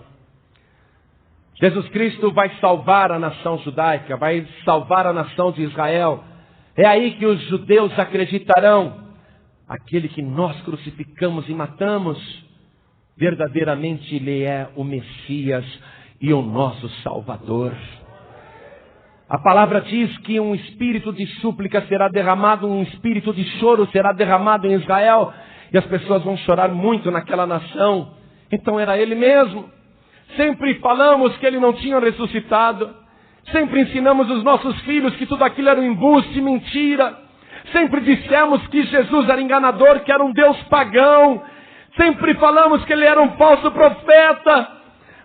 Speaker 2: Jesus Cristo vai salvar a nação judaica, vai salvar a nação de Israel. É aí que os judeus acreditarão. Aquele que nós crucificamos e matamos, verdadeiramente ele é o Messias e o nosso Salvador. A palavra diz que um espírito de súplica será derramado, um espírito de choro será derramado em Israel, e as pessoas vão chorar muito naquela nação. Então era ele mesmo. Sempre falamos que ele não tinha ressuscitado. Sempre ensinamos os nossos filhos que tudo aquilo era um embuste, mentira. Sempre dissemos que Jesus era enganador, que era um Deus pagão. Sempre falamos que ele era um falso profeta.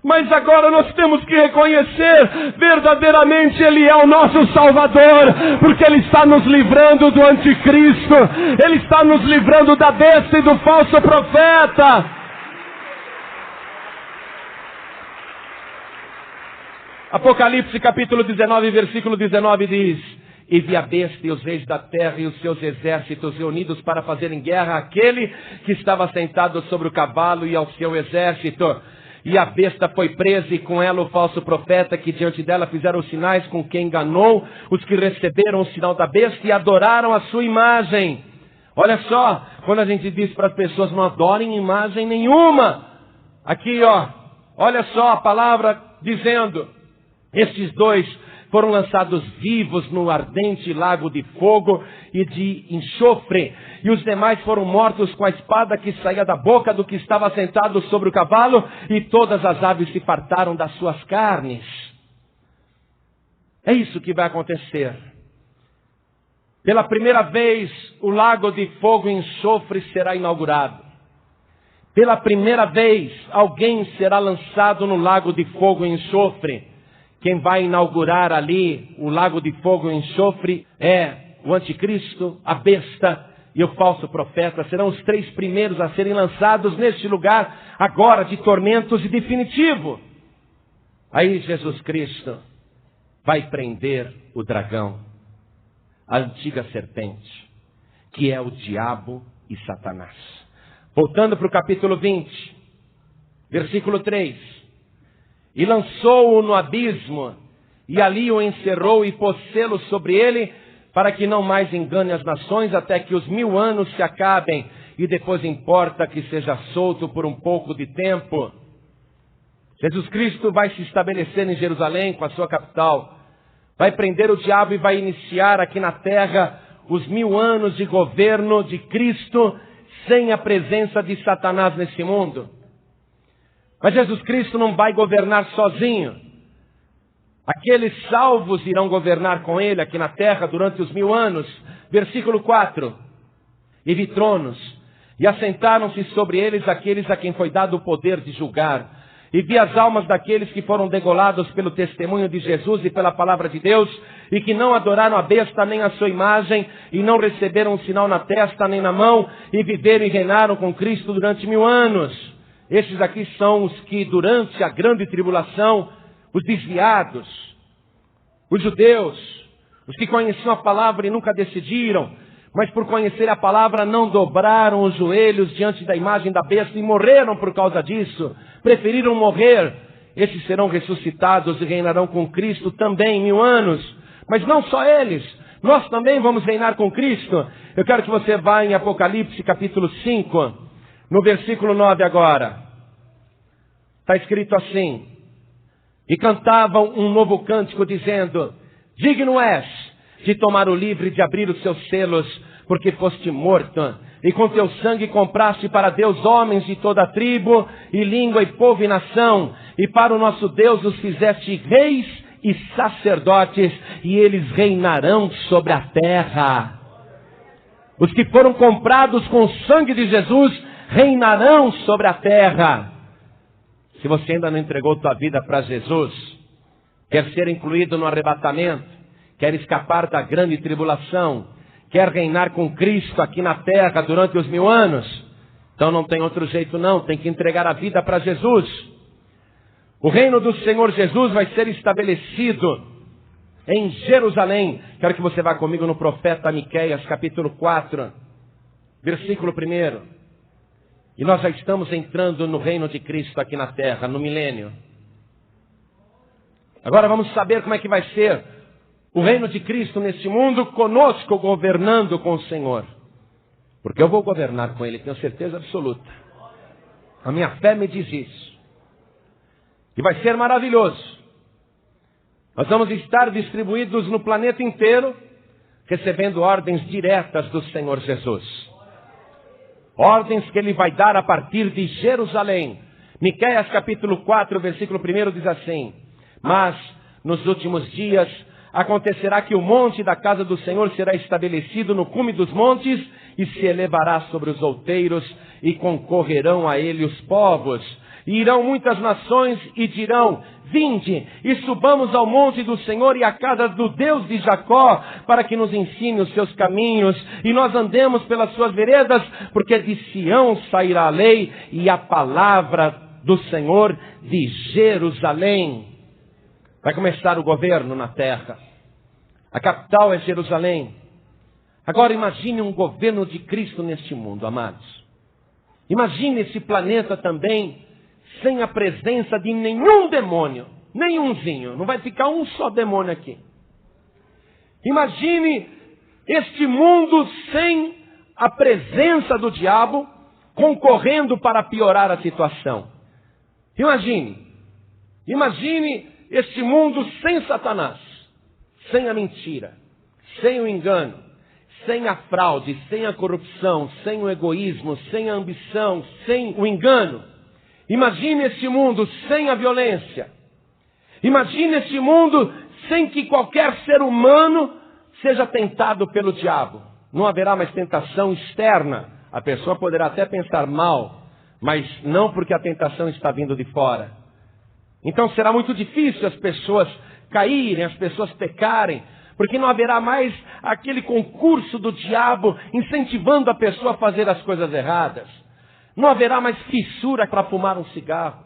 Speaker 2: Mas agora nós temos que reconhecer, verdadeiramente ele é o nosso Salvador, porque ele está nos livrando do anticristo, ele está nos livrando da besta e do falso profeta. Apocalipse capítulo 19, versículo 19 diz: E vi a besta e os reis da terra e os seus exércitos reunidos para fazerem guerra àquele que estava sentado sobre o cavalo e ao seu exército. E a besta foi presa, e com ela o falso profeta, que diante dela fizeram os sinais com que enganou os que receberam o sinal da besta e adoraram a sua imagem. Olha só, quando a gente diz para as pessoas não adorem imagem nenhuma. Aqui olha só a palavra dizendo: estes dois foram lançados vivos no ardente lago de fogo e de enxofre, e os demais foram mortos com a espada que saía da boca do que estava sentado sobre o cavalo, e todas as aves se fartaram das suas carnes. É isso que vai acontecer. Pela primeira vez, o lago de fogo e enxofre será inaugurado. Pela primeira vez, alguém será lançado no lago de fogo e enxofre. Quem vai inaugurar ali o lago de fogo e enxofre é o anticristo, a besta e o falso profeta. Serão os três primeiros a serem lançados neste lugar agora de tormentos e definitivo. Aí Jesus Cristo vai prender o dragão, a antiga serpente, que é o diabo e Satanás. Voltando para o capítulo 20, versículo 3. E lançou-o no abismo, e ali o encerrou e pôs selo sobre ele, para que não mais engane as nações, até que os 1000 anos se acabem, e depois importa que seja solto por um pouco de tempo. Jesus Cristo vai se estabelecer em Jerusalém, com a sua capital. Vai prender o diabo e vai iniciar aqui na terra os 1000 anos de governo de Cristo, sem a presença de Satanás nesse mundo. Mas Jesus Cristo não vai governar sozinho. Aqueles salvos irão governar com ele aqui na terra durante os 1000 anos. Versículo 4. E vi tronos, e assentaram-se sobre eles aqueles a quem foi dado o poder de julgar. E vi as almas daqueles que foram degolados pelo testemunho de Jesus e pela palavra de Deus, e que não adoraram a besta nem a sua imagem, e não receberam um sinal na testa nem na mão, e viveram e reinaram com Cristo durante 1000 anos. Estes aqui são os que durante a grande tribulação, os desviados, os judeus, os que conheciam a palavra e nunca decidiram, mas por conhecer a palavra não dobraram os joelhos diante da imagem da besta e morreram por causa disso, preferiram morrer. Esses serão ressuscitados e reinarão com Cristo também 1000 anos, mas não só eles, nós também vamos reinar com Cristo. Eu quero que você vá em Apocalipse capítulo 5, no versículo 9 agora. Está escrito assim: e cantavam um novo cântico dizendo: digno és de tomar o livro e de abrir os seus selos, porque foste morto, e com teu sangue compraste para Deus homens de toda a tribo, e língua, e povo, e nação, e para o nosso Deus os fizeste reis e sacerdotes, e eles reinarão sobre a terra. Os que foram comprados com o sangue de Jesus reinarão sobre a terra. Se você ainda não entregou tua vida para Jesus, quer ser incluído no arrebatamento, quer escapar da grande tribulação, quer reinar com Cristo aqui na terra durante os 1000 anos, então não tem outro jeito não, tem que entregar a vida para Jesus. O reino do Senhor Jesus vai ser estabelecido em Jerusalém. Quero que você vá comigo no profeta Miqueias, capítulo 4, versículo 1. E nós já estamos entrando no reino de Cristo aqui na terra, no milênio. Agora vamos saber como é que vai ser o reino de Cristo nesse mundo, conosco governando com o Senhor. Porque eu vou governar com Ele, tenho certeza absoluta. A minha fé me diz isso. E vai ser maravilhoso. Nós vamos estar distribuídos no planeta inteiro, recebendo ordens diretas do Senhor Jesus. Ordens que Ele vai dar a partir de Jerusalém. Miqueias capítulo 4, versículo 1 diz assim: mas nos últimos dias acontecerá que o monte da casa do Senhor será estabelecido no cume dos montes e se elevará sobre os outeiros e concorrerão a ele os povos. E irão muitas nações e dirão: vinde e subamos ao monte do Senhor e à casa do Deus de Jacó, para que nos ensine os seus caminhos e nós andemos pelas suas veredas, porque de Sião sairá a lei e a palavra do Senhor de Jerusalém. Vai começar o governo na terra. A capital é Jerusalém. Agora imagine um governo de Cristo neste mundo, amados. Imagine esse planeta também sem a presença de nenhum demônio, nenhumzinho. Não vai ficar um só demônio aqui. Imagine este mundo sem a presença do diabo concorrendo para piorar a situação. Imagine este mundo sem Satanás, sem a mentira, sem o engano, sem a fraude, sem a corrupção, sem o egoísmo, sem a ambição, sem o engano. Imagine este mundo sem a violência. Imagine este mundo sem que qualquer ser humano seja tentado pelo diabo. Não haverá mais tentação externa. A pessoa poderá até pensar mal, mas não porque a tentação está vindo de fora. Então será muito difícil as pessoas caírem, as pessoas pecarem, porque não haverá mais aquele concurso do diabo incentivando a pessoa a fazer as coisas erradas. Não haverá mais fissura para fumar um cigarro.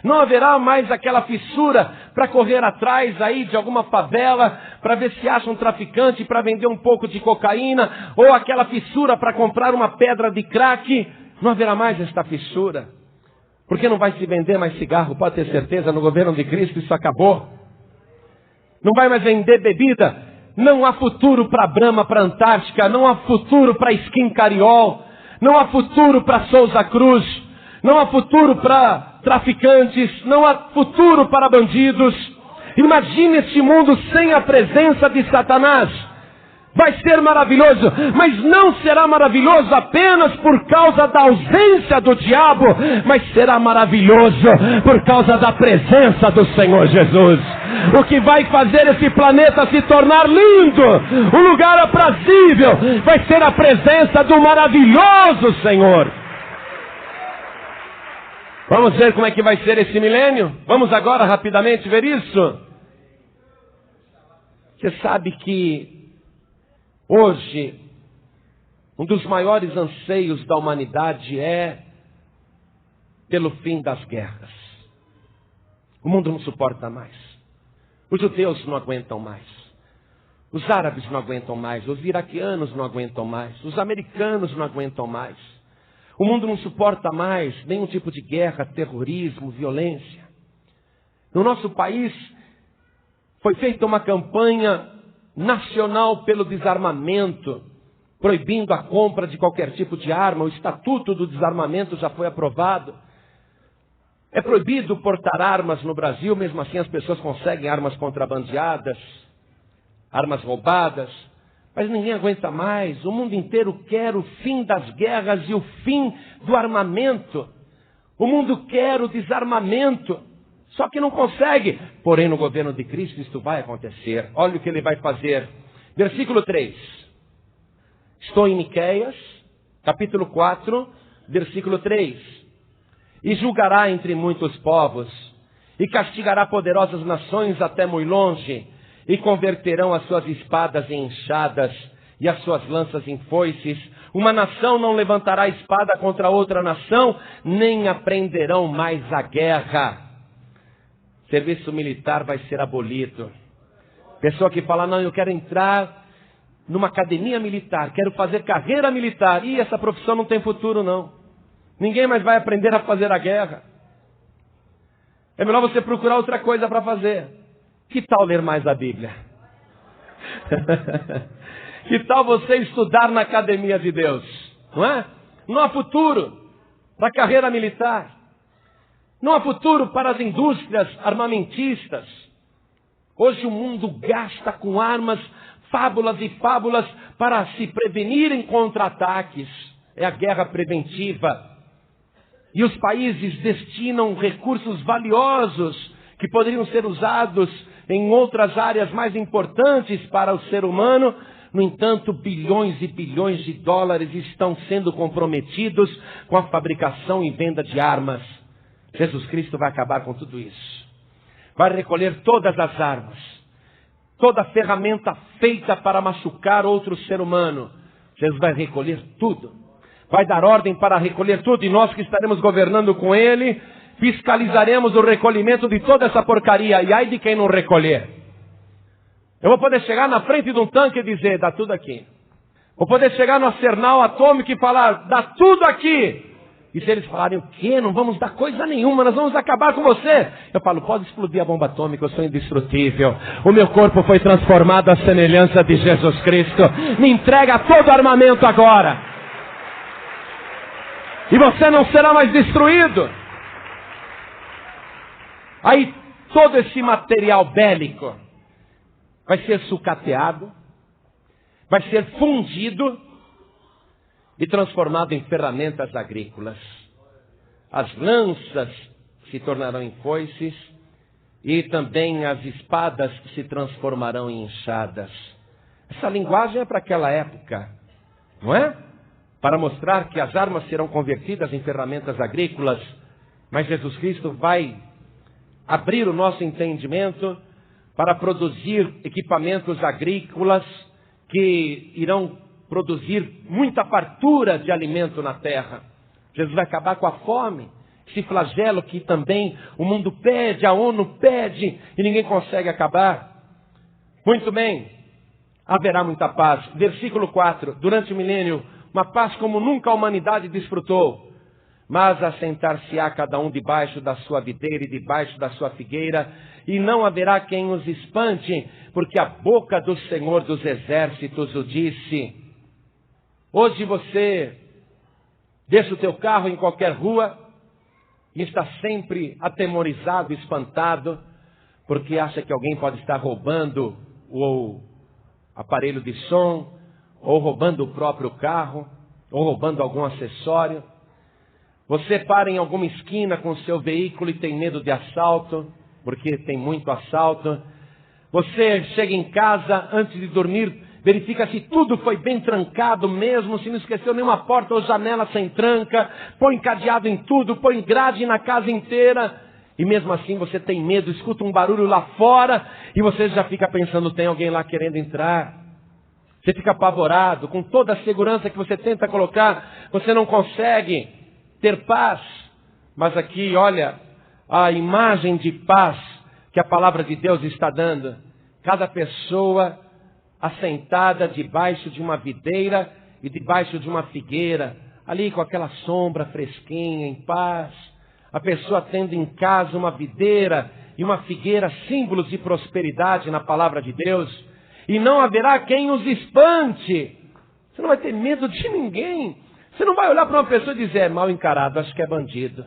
Speaker 2: Não haverá mais aquela fissura para correr atrás aí de alguma favela para ver se acha um traficante para vender um pouco de cocaína, ou aquela fissura para comprar uma pedra de crack. Não haverá mais esta fissura, porque não vai se vender mais cigarro, pode ter certeza, no governo de Cristo isso acabou. Não vai mais vender bebida. Não há futuro para Brahma, para Antártica, não há futuro para Skin Cariol, não há futuro para Souza Cruz, não há futuro para traficantes, não há futuro para bandidos. Imagine este mundo sem a presença de Satanás. Vai ser maravilhoso, mas não será maravilhoso apenas por causa da ausência do diabo, mas será maravilhoso por causa da presença do Senhor Jesus. O que vai fazer esse planeta se tornar lindo, um lugar aprazível, vai ser a presença do maravilhoso Senhor. Vamos ver como é que vai ser esse milênio? Vamos agora rapidamente ver isso. Você sabe que hoje, um dos maiores anseios da humanidade é pelo fim das guerras. O mundo não suporta mais. Os judeus não aguentam mais. Os árabes não aguentam mais. Os iraquianos não aguentam mais. Os americanos não aguentam mais. O mundo não suporta mais nenhum tipo de guerra, terrorismo, violência. No nosso país foi feita uma campanha nacional pelo desarmamento, proibindo a compra de qualquer tipo de arma. O Estatuto do Desarmamento já foi aprovado. É proibido portar armas no Brasil, mesmo assim as pessoas conseguem armas contrabandeadas, armas roubadas, mas ninguém aguenta mais. O mundo inteiro quer o fim das guerras e o fim do armamento. O mundo quer o desarmamento. Só que não consegue. Porém, no governo de Cristo, isto vai acontecer. Olha o que ele vai fazer. Versículo 3. Estou em Miqueias, capítulo 4, versículo 3. E julgará entre muitos povos, e castigará poderosas nações até muito longe, e converterão as suas espadas em enxadas, e as suas lanças em foices. Uma nação não levantará espada contra outra nação, nem aprenderão mais a guerra. Serviço militar vai ser abolido. Pessoa que fala, não, eu quero entrar numa academia militar, quero fazer carreira militar. E essa profissão não tem futuro, não. Ninguém mais vai aprender a fazer a guerra. É melhor você procurar outra coisa para fazer. Que tal ler mais a Bíblia? Que tal você estudar na academia de Deus? Não é? Não há futuro para a carreira militar. Não há futuro para as indústrias armamentistas. Hoje o mundo gasta com armas, fábulas e fábulas para se prevenirem contra ataques. É a guerra preventiva. E os países destinam recursos valiosos que poderiam ser usados em outras áreas mais importantes para o ser humano. No entanto, bilhões e bilhões de dólares estão sendo comprometidos com a fabricação e venda de armas. Jesus Cristo vai acabar com tudo isso. Vai recolher todas as armas, toda ferramenta feita para machucar outro ser humano. Jesus vai recolher tudo. Vai dar ordem para recolher tudo, e nós que estaremos governando com Ele, fiscalizaremos o recolhimento de toda essa porcaria. E ai de quem não recolher. Eu vou poder chegar na frente de um tanque e dizer, dá tudo aqui. Vou poder chegar no arsenal atômico e falar, dá tudo aqui. E se eles falarem, o quê? Não vamos dar coisa nenhuma, nós vamos acabar com você. Eu falo, pode explodir a bomba atômica, eu sou indestrutível. O meu corpo foi transformado à semelhança de Jesus Cristo. Me entrega todo o armamento agora. E você não será mais destruído. Aí todo esse material bélico vai ser sucateado, vai ser fundido e transformado em ferramentas agrícolas. As lanças se tornarão em foices e também as espadas se transformarão em enxadas. Essa linguagem é para aquela época, não é? Para mostrar que as armas serão convertidas em ferramentas agrícolas, mas Jesus Cristo vai abrir o nosso entendimento para produzir equipamentos agrícolas que irão produzir muita fartura de alimento na terra. Jesus vai acabar com a fome, esse flagelo que também o mundo pede, a ONU pede, e ninguém consegue acabar. Muito bem, haverá muita paz. Versículo 4, durante o milênio, uma paz como nunca a humanidade desfrutou. Mas assentar-se-á cada um debaixo da sua videira e debaixo da sua figueira, e não haverá quem os espante, porque a boca do Senhor dos Exércitos o disse. Hoje você deixa o teu carro em qualquer rua e está sempre atemorizado, espantado, porque acha que alguém pode estar roubando o aparelho de som, ou roubando o próprio carro, ou roubando algum acessório. Você para em alguma esquina com o seu veículo e tem medo de assalto, porque tem muito assalto. Você chega em casa antes de dormir, verifica se tudo foi bem trancado mesmo, se não esqueceu nenhuma porta ou janela sem tranca, põe cadeado em tudo, põe grade na casa inteira. E mesmo assim você tem medo, escuta um barulho lá fora e você já fica pensando, tem alguém lá querendo entrar. Você fica apavorado, com toda a segurança que você tenta colocar, você não consegue ter paz. Mas aqui, olha, a imagem de paz que a palavra de Deus está dando. Cada pessoa assentada debaixo de uma videira e debaixo de uma figueira, ali com aquela sombra fresquinha, em paz. A pessoa tendo em casa uma videira e uma figueira, símbolos de prosperidade na palavra de Deus. E não haverá quem os espante. Você não vai ter medo de ninguém. Você não vai olhar para uma pessoa e dizer, é mal encarado, acho que é bandido.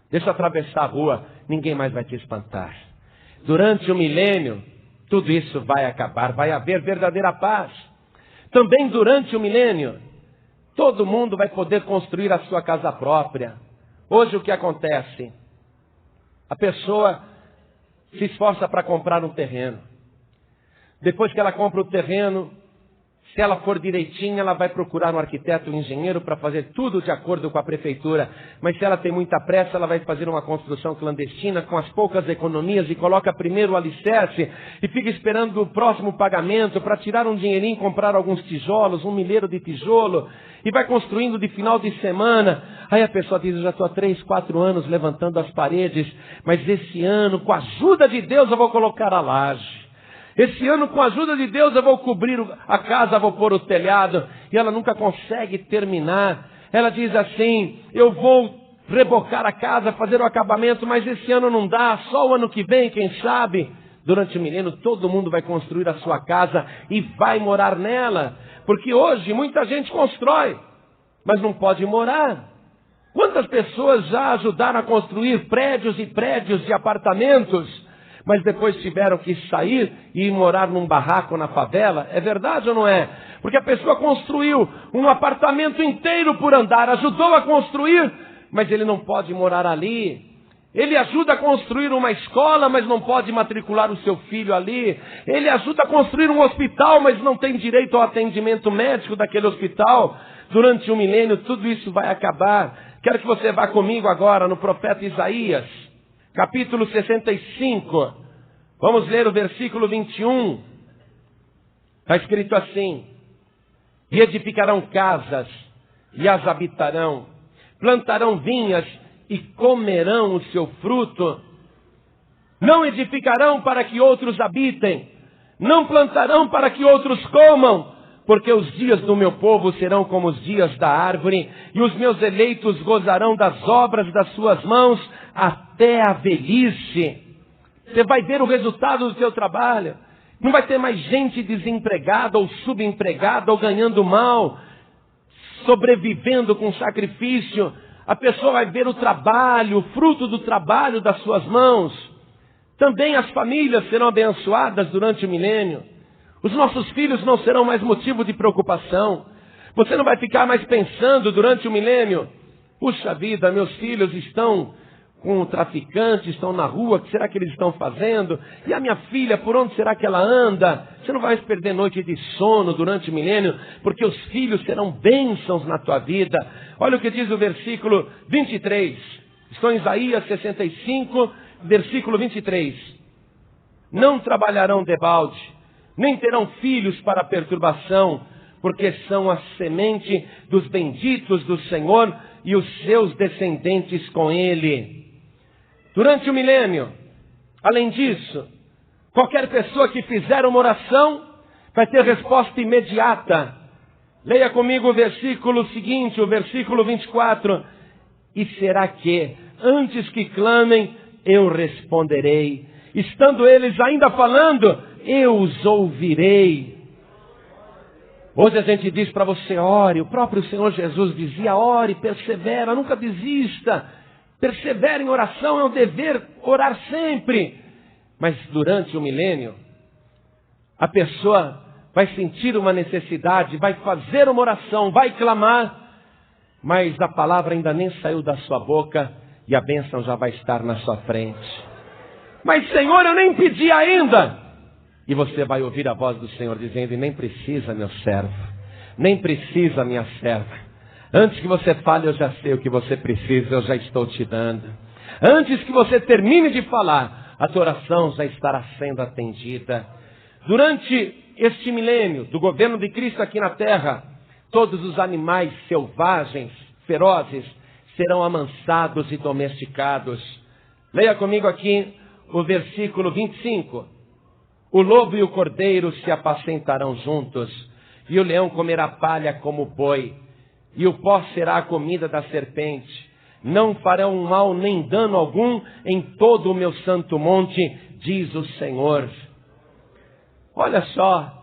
Speaker 2: Deixa eu atravessar a rua, ninguém mais vai te espantar. Durante o milênio, tudo isso vai acabar, vai haver verdadeira paz. Também durante o milênio, todo mundo vai poder construir a sua casa própria. Hoje o que acontece? A pessoa se esforça para comprar um terreno. Depois que ela compra o terreno, Se ela for direitinha, ela vai procurar um arquiteto, um engenheiro para fazer tudo de acordo com a prefeitura. Mas se ela tem muita pressa, ela vai fazer uma construção clandestina com as poucas economias e coloca primeiro o alicerce e fica esperando o próximo pagamento para tirar um dinheirinho, comprar alguns tijolos, um milheiro de tijolo e vai construindo de final de semana. Aí a pessoa diz, eu já estou há 3, 4 anos levantando as paredes, mas esse ano, com a ajuda de Deus, eu vou colocar a laje. Esse ano, com a ajuda de Deus, eu vou cobrir a casa, vou pôr o telhado. E ela nunca consegue terminar. Ela diz assim, eu vou rebocar a casa, fazer o acabamento, mas esse ano não dá, só o ano que vem, quem sabe? Durante o milênio, todo mundo vai construir a sua casa e vai morar nela. Porque hoje, muita gente constrói, mas não pode morar. Quantas pessoas já ajudaram a construir prédios e prédios de apartamentos, mas depois tiveram que sair e ir morar num barraco na favela? É verdade ou não é? Porque a pessoa construiu um apartamento inteiro por andar, ajudou a construir, mas ele não pode morar ali. Ele ajuda a construir uma escola, mas não pode matricular o seu filho ali. Ele ajuda a construir um hospital, mas não tem direito ao atendimento médico daquele hospital. Durante um milênio, tudo isso vai acabar. Quero que você vá comigo agora no profeta Isaías, capítulo 65, vamos ler o versículo 21, está escrito assim, e edificarão casas, e as habitarão, plantarão vinhas, e comerão o seu fruto, não edificarão para que outros habitem, não plantarão para que outros comam, porque os dias do meu povo serão como os dias da árvore, e os meus eleitos gozarão das obras das suas mãos, até a velhice. Você vai ver o resultado do seu trabalho. Não vai ter mais gente desempregada ou subempregada ou ganhando mal, sobrevivendo com sacrifício. A pessoa vai ver o trabalho, o fruto do trabalho das suas mãos. Também as famílias serão abençoadas durante o milênio. Os nossos filhos não serão mais motivo de preocupação. Você não vai ficar mais pensando durante o milênio, puxa vida, meus filhos estão com o traficante, estão na rua, o que será que eles estão fazendo? E a minha filha, por onde será que ela anda? Você não vai mais perder noite de sono durante o milênio, porque os filhos serão bênçãos na tua vida. Olha o que diz o versículo 23. Estou em Isaías 65, versículo 23. Não trabalharão debalde, nem terão filhos para perturbação, porque são a semente dos benditos do Senhor e os seus descendentes com ele. Durante o milênio, além disso, qualquer pessoa que fizer uma oração vai ter resposta imediata. Leia comigo o versículo seguinte, o versículo 24. E será que, antes que clamem, eu responderei. Estando eles ainda falando, eu os ouvirei. Hoje a gente diz para você, ore. O próprio Senhor Jesus dizia, ore, persevera, nunca desista. Persevera em oração, é um dever orar sempre. Mas durante o milênio, a pessoa vai sentir uma necessidade, vai fazer uma oração, vai clamar, mas a palavra ainda nem saiu da sua boca e a bênção já vai estar na sua frente. Mas Senhor, eu nem pedi ainda. E você vai ouvir a voz do Senhor dizendo, e nem precisa, meu servo, nem precisa, minha serva. Antes que você fale, eu já sei o que você precisa, eu já estou te dando. Antes que você termine de falar, a tua oração já estará sendo atendida. Durante este milênio do governo de Cristo aqui na terra, todos os animais selvagens, ferozes, serão amansados e domesticados. Leia comigo aqui o versículo 25. O lobo e o cordeiro se apacentarão juntos, e o leão comerá palha como o boi, e o pó será a comida da serpente. Não farão mal nem dano algum em todo o meu santo monte, diz o Senhor. Olha só,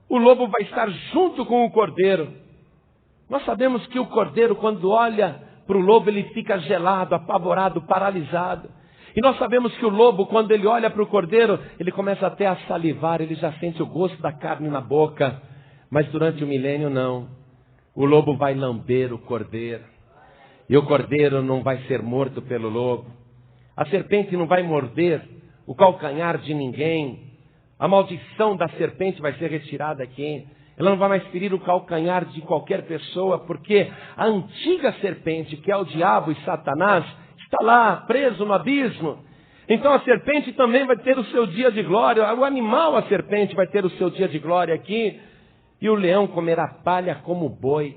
Speaker 2: o lobo vai estar junto com o cordeiro. Nós sabemos que o cordeiro, quando olha para o lobo, ele fica gelado, apavorado, paralisado. E nós sabemos que o lobo, quando ele olha para o cordeiro, ele começa até a salivar, ele já sente o gosto da carne na boca. Mas durante o milênio não. O lobo vai lamber o cordeiro. E o cordeiro não vai ser morto pelo lobo. A serpente não vai morder o calcanhar de ninguém. A maldição da serpente vai ser retirada aqui. Ela não vai mais ferir o calcanhar de qualquer pessoa, porque a antiga serpente, que é o diabo e Satanás, está lá preso no abismo. Então a serpente também vai ter o seu dia de glória. O animal, a serpente, vai ter o seu dia de glória aqui. E o leão comerá palha como boi.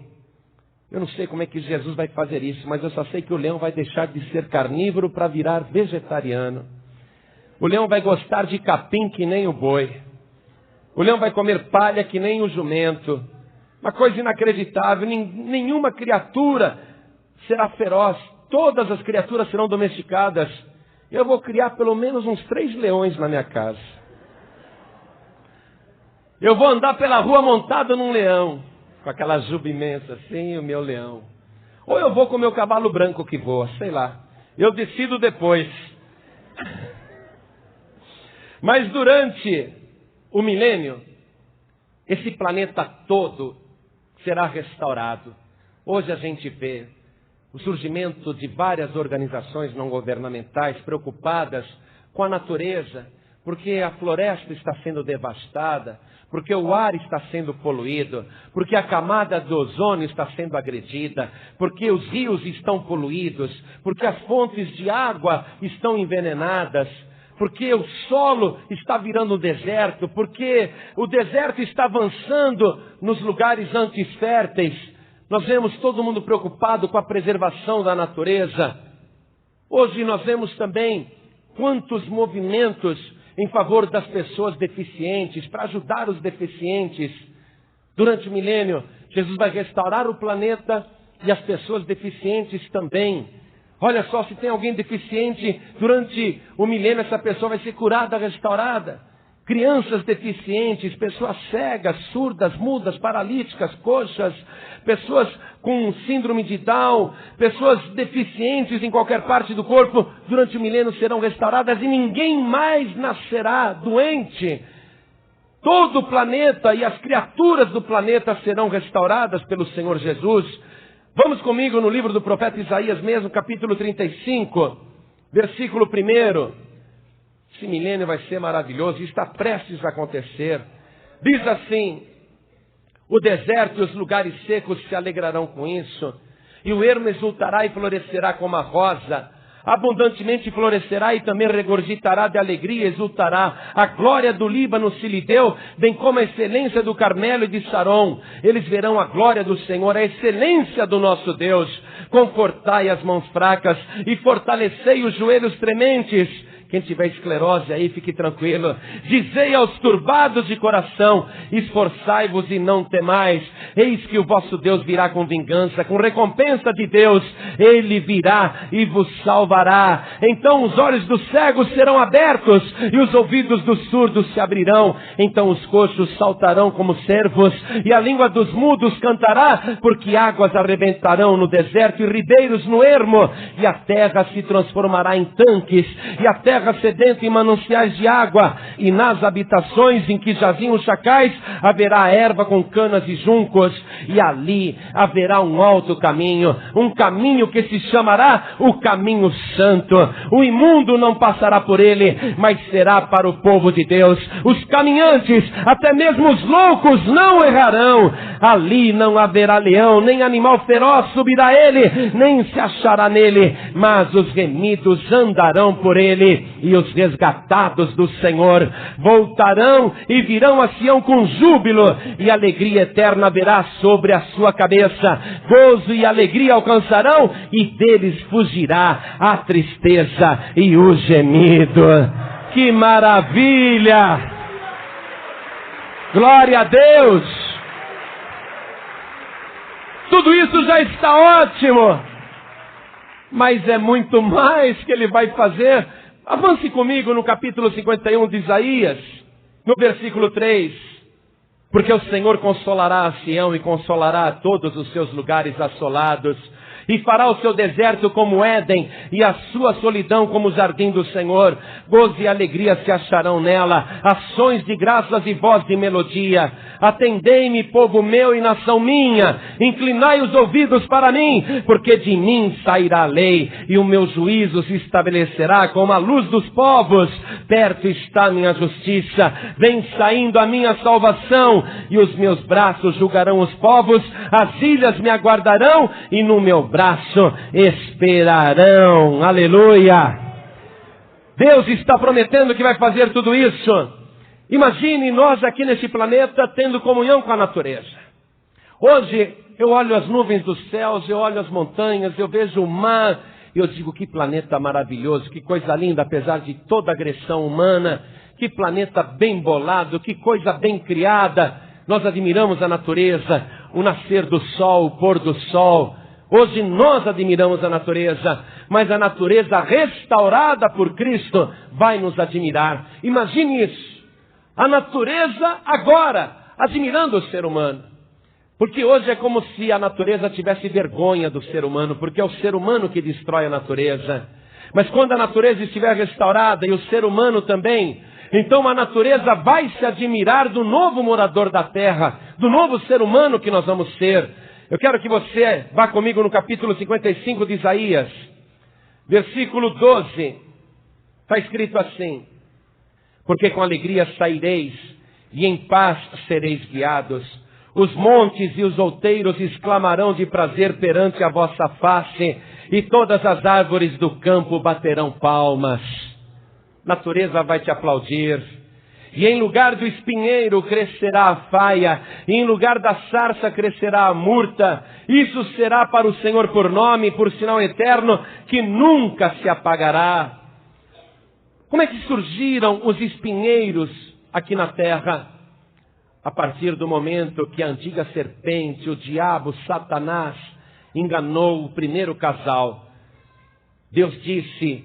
Speaker 2: Eu não sei como é que Jesus vai fazer isso, mas eu só sei que o leão vai deixar de ser carnívoro para virar vegetariano. O leão vai gostar de capim que nem o boi. O leão vai comer palha que nem o jumento. Uma coisa inacreditável. Nenhuma criatura será feroz. Todas as criaturas serão domesticadas. Eu vou criar pelo menos uns 3 leões na minha casa. Eu vou andar pela rua montado num leão, com aquela juba imensa assim, o meu leão. Ou eu vou com o meu cavalo branco que voa, sei lá. Eu decido depois. Mas durante o milênio, esse planeta todo será restaurado. Hoje a gente vê o surgimento de várias organizações não governamentais preocupadas com a natureza, porque a floresta está sendo devastada, porque o ar está sendo poluído, porque a camada do ozônio está sendo agredida, porque os rios estão poluídos, porque as fontes de água estão envenenadas, porque o solo está virando deserto, porque o deserto está avançando nos lugares antes férteis. Nós vemos todo mundo preocupado com a preservação da natureza. Hoje nós vemos também quantos movimentos em favor das pessoas deficientes, para ajudar os deficientes. Durante o milênio, Jesus vai restaurar o planeta e as pessoas deficientes também. Olha só, se tem alguém deficiente, durante o milênio essa pessoa vai ser curada, restaurada. Crianças deficientes, pessoas cegas, surdas, mudas, paralíticas, coxas, pessoas com síndrome de Down, pessoas deficientes em qualquer parte do corpo, durante o milênio serão restauradas e ninguém mais nascerá doente. Todo o planeta e as criaturas do planeta serão restauradas pelo Senhor Jesus. Vamos comigo no livro do profeta Isaías mesmo, capítulo 35, versículo 1. Esse milênio vai ser maravilhoso e está prestes a acontecer. Diz assim: o deserto e os lugares secos se alegrarão com isso, e o ermo exultará e florescerá como a rosa, abundantemente florescerá e também regurgitará de alegria e exultará. A glória do Líbano se lhe deu, bem como a excelência do Carmelo e de Saron. Eles verão a glória do Senhor, a excelência do nosso Deus. Confortai as mãos fracas e fortalecei os joelhos trementes. Quem tiver esclerose aí, fique tranquilo. Dizei aos turbados de coração: esforçai-vos e não temais. Eis que o vosso Deus virá com vingança, com recompensa de Deus. Ele virá e vos salvará. Então os olhos dos cegos serão abertos e os ouvidos dos surdos se abrirão. Então os coxos saltarão como cervos e a língua dos mudos cantará, porque águas arrebentarão no deserto e ribeiros no ermo, e a terra se transformará em tanques, e a terra sedenta em mananciais de água, e nas habitações em que jaziam os chacais haverá erva com canas e juncos, e ali haverá um alto caminho, um caminho que se chamará o caminho santo. O imundo não passará por ele, mas será para o povo de Deus. Os caminhantes, até mesmo os loucos, não errarão. Ali não haverá leão, nem animal feroz subirá ele, nem se achará nele, mas os remidos andarão por ele, e os resgatados do Senhor voltarão e virão a Sião com júbilo, e alegria eterna haverá sobre a sua cabeça. Gozo e alegria alcançarão, e deles fugirá a tristeza e o gemido. Que maravilha! Glória a Deus! Tudo isso já está ótimo, mas é muito mais que Ele vai fazer. Avance comigo no capítulo 51 de Isaías, no versículo 3. Porque o Senhor consolará a Sião e consolará a todos os seus lugares assolados, e fará o seu deserto como Éden, e a sua solidão como o jardim do Senhor. Gozo e alegria se acharão nela, ações de graças e voz de melodia. Atendei-me, povo meu e nação minha, inclinai os ouvidos para mim, porque de mim sairá a lei, e o meu juízo se estabelecerá como a luz dos povos. Perto está a minha justiça, vem saindo a minha salvação, e os meus braços julgarão os povos, as ilhas me aguardarão, e no meu braço esperarão. Aleluia! Deus está prometendo que vai fazer tudo isso. Imagine nós aqui nesse planeta tendo comunhão com a natureza. Hoje eu olho as nuvens dos céus, eu olho as montanhas, eu vejo o mar, e eu digo, que planeta maravilhoso, que coisa linda, apesar de toda a agressão humana, que planeta bem bolado, que coisa bem criada. Nós admiramos a natureza, o nascer do sol, o pôr do sol. Hoje nós admiramos a natureza, mas a natureza restaurada por Cristo vai nos admirar. Imagine isso. A natureza agora, admirando o ser humano. Porque hoje é como se a natureza tivesse vergonha do ser humano, porque é o ser humano que destrói a natureza. Mas quando a natureza estiver restaurada, e o ser humano também, então a natureza vai se admirar do novo morador da terra, do novo ser humano que nós vamos ser. Eu quero que você vá comigo no capítulo 55 de Isaías, versículo 12. Está escrito assim: porque com alegria saireis, e em paz sereis guiados. Os montes e os outeiros exclamarão de prazer perante a vossa face, e todas as árvores do campo baterão palmas. Natureza vai te aplaudir. E em lugar do espinheiro crescerá a faia, e em lugar da sarça crescerá a murta. Isso será para o Senhor por nome, por sinal eterno, que nunca se apagará. Como é que surgiram os espinheiros aqui na terra? A partir do momento que a antiga serpente, o diabo, Satanás, enganou o primeiro casal. Deus disse: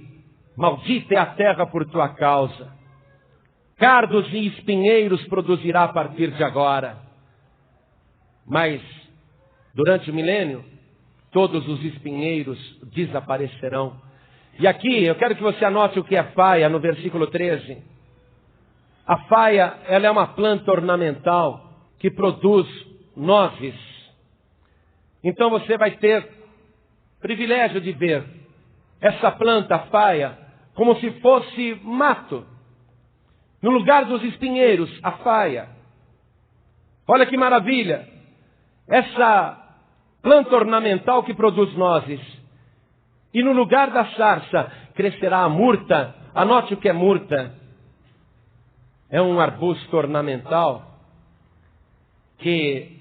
Speaker 2: maldita é a terra por tua causa. Cardos e espinheiros produzirá a partir de agora. Mas, durante o milênio, todos os espinheiros desaparecerão. E aqui, eu quero que você anote o que é faia, no versículo 13. A faia, ela é uma planta ornamental que produz nozes. Então você vai ter privilégio de ver essa planta, a faia, como se fosse mato. No lugar dos espinheiros, a faia. Olha que maravilha! Essa planta ornamental que produz nozes. E no lugar da sarça crescerá a murta. Anote o que é murta. É um arbusto ornamental que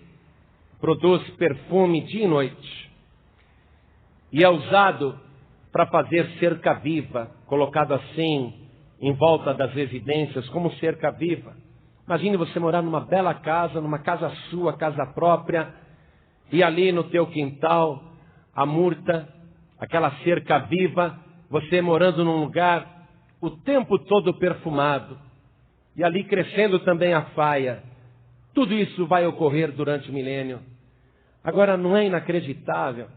Speaker 2: produz perfume dia e noite. E é usado para fazer cerca viva, colocado assim em volta das residências, como cerca viva. Imagine você morar numa bela casa, numa casa sua, casa própria, e ali no teu quintal, a murta, aquela cerca viva, você morando num lugar o tempo todo perfumado, e ali crescendo também a faia. Tudo isso vai ocorrer durante o milênio. Agora, não é inacreditável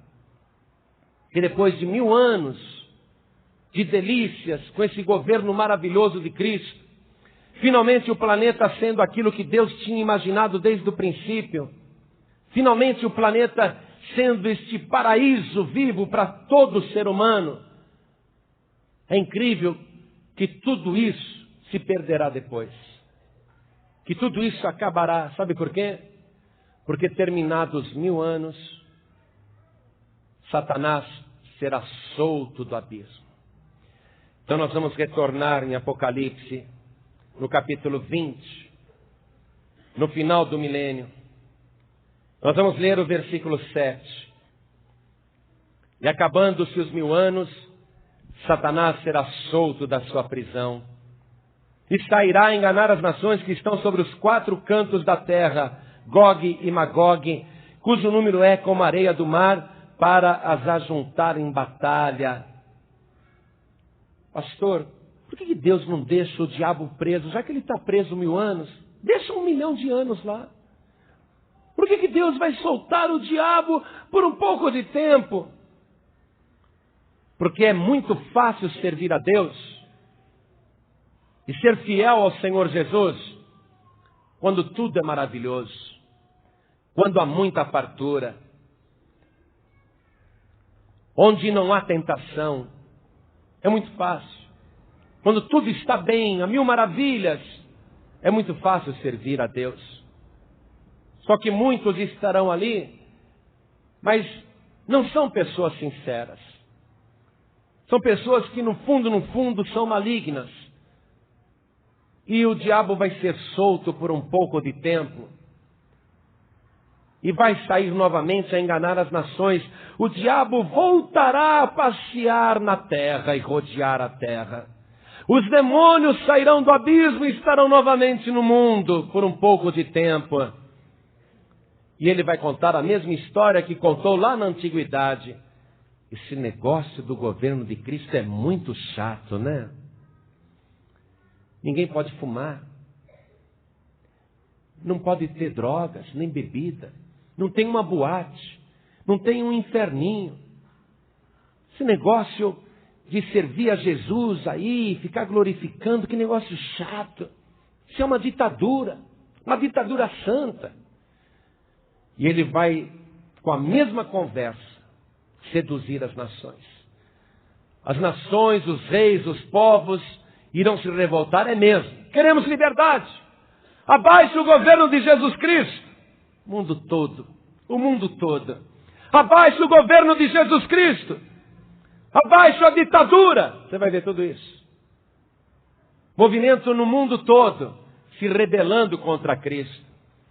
Speaker 2: que depois de 1000 anos de delícias com esse governo maravilhoso de Cristo, finalmente o planeta sendo aquilo que Deus tinha imaginado desde o princípio, finalmente o planeta sendo este paraíso vivo para todo ser humano, é incrível que tudo isso se perderá depois. Que tudo isso acabará. Sabe por quê? Porque terminados 1000 anos, Satanás será solto do abismo. Então nós vamos retornar em Apocalipse, no capítulo 20, no final do milênio. Nós vamos ler o versículo 7. E acabando-se os 1000 anos, Satanás será solto da sua prisão e sairá a enganar as nações que estão sobre os 4 cantos da terra, Gog e Magog, cujo número é como a areia do mar, para as ajuntar em batalha. Pastor, por que Deus não deixa o diabo preso? Já que ele está preso 1000 anos, deixa 1 milhão de anos lá. Por que Deus vai soltar o diabo por um pouco de tempo? Porque é muito fácil servir a Deus e ser fiel ao Senhor Jesus quando tudo é maravilhoso, quando há muita fartura, onde não há tentação. É muito fácil. Quando tudo está bem, a mil maravilhas, é muito fácil servir a Deus. Só que muitos estarão ali, mas não são pessoas sinceras. São pessoas que no fundo, são malignas. E o diabo vai ser solto por um pouco de tempo. E vai sair novamente a enganar as nações. O diabo voltará a passear na terra e rodear a terra. Os demônios sairão do abismo e estarão novamente no mundo por um pouco de tempo. E ele vai contar a mesma história que contou lá na antiguidade. Esse negócio do governo de Cristo é muito chato, né? Ninguém pode fumar. Não pode ter drogas, nem bebida. Não tem uma boate. Não tem um inferninho. Esse negócio de servir a Jesus aí, ficar glorificando, que negócio chato. Isso é uma ditadura santa. E ele vai, com a mesma conversa, seduzir as nações. As nações, os reis, os povos irão se revoltar, é mesmo. Queremos liberdade. Abaixo o governo de Jesus Cristo. O mundo todo. Abaixo o governo de Jesus Cristo. Abaixo a ditadura. Você vai ver tudo isso. Movimento no mundo todo se rebelando contra Cristo.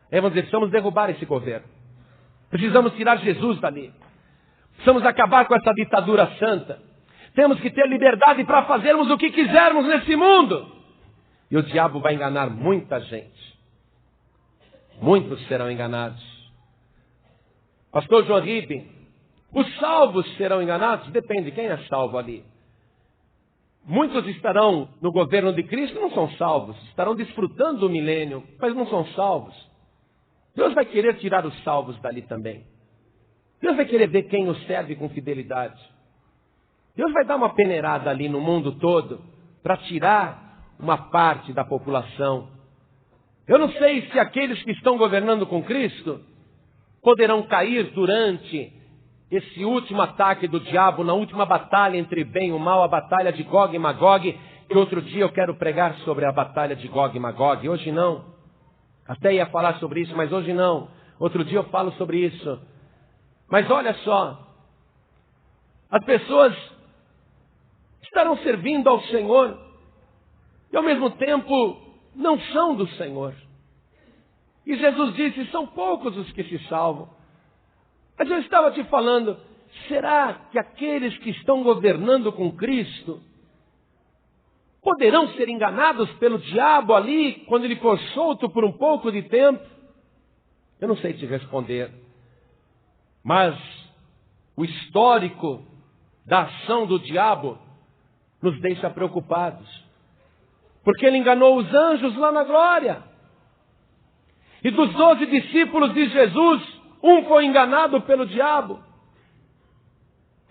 Speaker 2: Aí vamos dizer, precisamos derrubar esse governo. Precisamos tirar Jesus dali. Precisamos acabar com essa ditadura santa. Temos que ter liberdade para fazermos o que quisermos nesse mundo. E o diabo vai enganar muita gente. Muitos serão enganados. Pastor João Ribe, os salvos serão enganados? Depende, quem é salvo ali? Muitos estarão no governo de Cristo e não são salvos. Estarão desfrutando do milênio, mas não são salvos. Deus vai querer tirar os salvos dali também. Deus vai querer ver quem o serve com fidelidade. Deus vai dar uma peneirada ali no mundo todo para tirar uma parte da população. Eu não sei se aqueles que estão governando com Cristo poderão cair durante esse último ataque do diabo, na última batalha entre bem e o mal, a batalha de Gog e Magog, que outro dia eu quero pregar sobre a batalha de Gog e Magog. Hoje não. Até ia falar sobre isso, mas hoje não. Outro dia eu falo sobre isso. Mas olha só, as pessoas estarão servindo ao Senhor e ao mesmo tempo não são do Senhor. E Jesus disse, são poucos os que se salvam. Mas eu estava te falando, será que aqueles que estão governando com Cristo poderão ser enganados pelo diabo ali, quando ele for solto por um pouco de tempo? Eu não sei te responder. Mas o histórico da ação do diabo nos deixa preocupados. Porque ele enganou os anjos lá na glória. E dos 12 discípulos de Jesus, um foi enganado pelo diabo.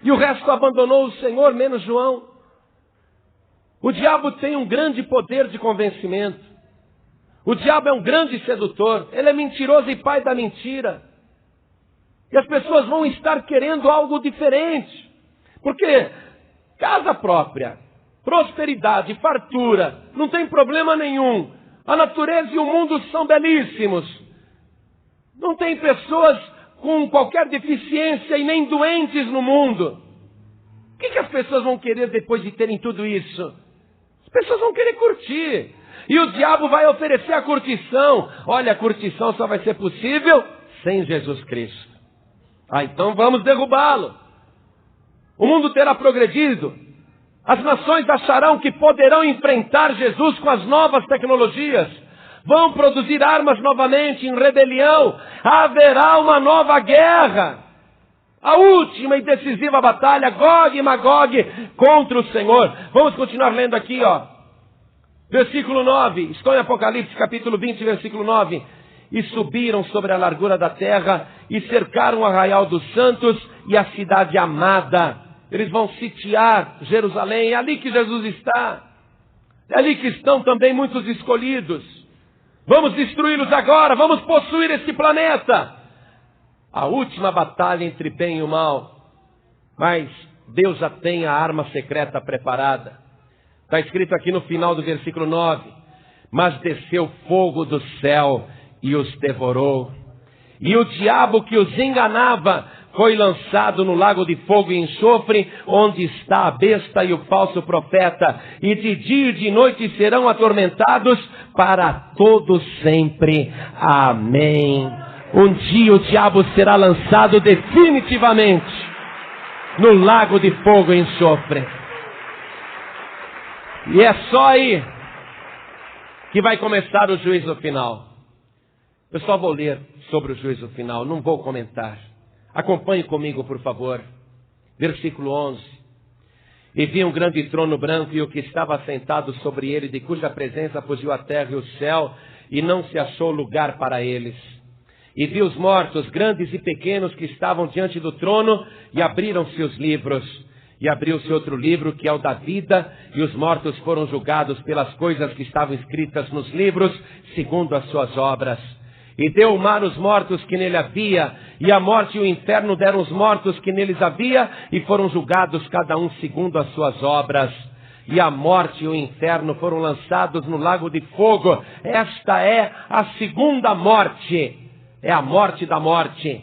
Speaker 2: E o resto abandonou o Senhor, menos João. O diabo tem um grande poder de convencimento. O diabo é um grande sedutor. Ele é mentiroso e pai da mentira. E as pessoas vão estar querendo algo diferente. Porque casa própria, prosperidade, fartura, não tem problema nenhum. A natureza e o mundo são belíssimos. Não tem pessoas com qualquer deficiência e nem doentes no mundo. O que as pessoas vão querer depois de terem tudo isso? As pessoas vão querer curtir. E o diabo vai oferecer a curtição. Olha, a curtição só vai ser possível sem Jesus Cristo. Então vamos derrubá-lo. O mundo terá progredido. As nações acharão que poderão enfrentar Jesus com as novas tecnologias. Vão produzir armas novamente em rebelião. Haverá uma nova guerra. A última e decisiva batalha, Gog e Magog contra o Senhor. Vamos continuar lendo aqui, ó. Versículo 9. Estou em Apocalipse, capítulo 20, versículo 9. E subiram sobre a largura da terra e cercaram o arraial dos santos e a cidade amada. eles vão sitiar Jerusalém. É ali que Jesus está. É ali que estão também muitos escolhidos. Vamos destruí-los agora, vamos possuir esse planeta. A última batalha entre bem e o mal. Mas Deus já tem a arma secreta preparada. Está escrito aqui no final do versículo 9. Mas desceu fogo do céu e os devorou. E o diabo que os enganava foi lançado no lago de fogo e enxofre, onde está a besta e o falso profeta. E de dia e de noite serão atormentados para todo sempre. Amém. Um dia o diabo será lançado definitivamente no lago de fogo e enxofre. E é só aí que vai começar o juízo final. Eu só vou ler sobre o juízo final, não vou comentar. Acompanhe comigo, por favor. Versículo 11. E vi um grande trono branco e o que estava assentado sobre ele, de cuja presença fugiu a terra e o céu, e não se achou lugar para eles. E vi os mortos, grandes e pequenos, que estavam diante do trono, e abriram-se os livros. E abriu-se outro livro, que é o da vida, e os mortos foram julgados pelas coisas que estavam escritas nos livros, segundo as suas obras. E deu o mar os mortos que nele havia, e a morte e o inferno deram os mortos que neles havia, e foram julgados cada um segundo as suas obras. E a morte e o inferno foram lançados no lago de fogo. Esta é a segunda morte, é a morte da morte.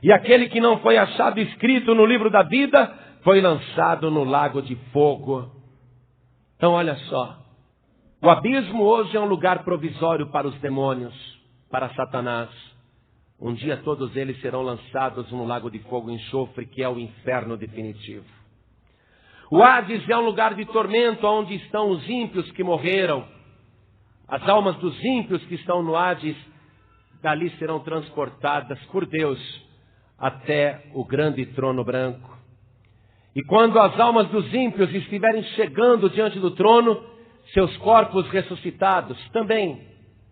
Speaker 2: E aquele que não foi achado escrito no livro da vida, foi lançado no lago de fogo. Então olha só, o abismo hoje é um lugar provisório para os demônios, para Satanás. Um dia todos eles serão lançados no lago de fogo e enxofre, que é o inferno definitivo. O Hades é um lugar de tormento, onde estão os ímpios que morreram. As almas dos ímpios que estão no Hades, dali serão transportadas por Deus até o grande trono branco. E quando as almas dos ímpios estiverem chegando diante do trono, seus corpos ressuscitados também,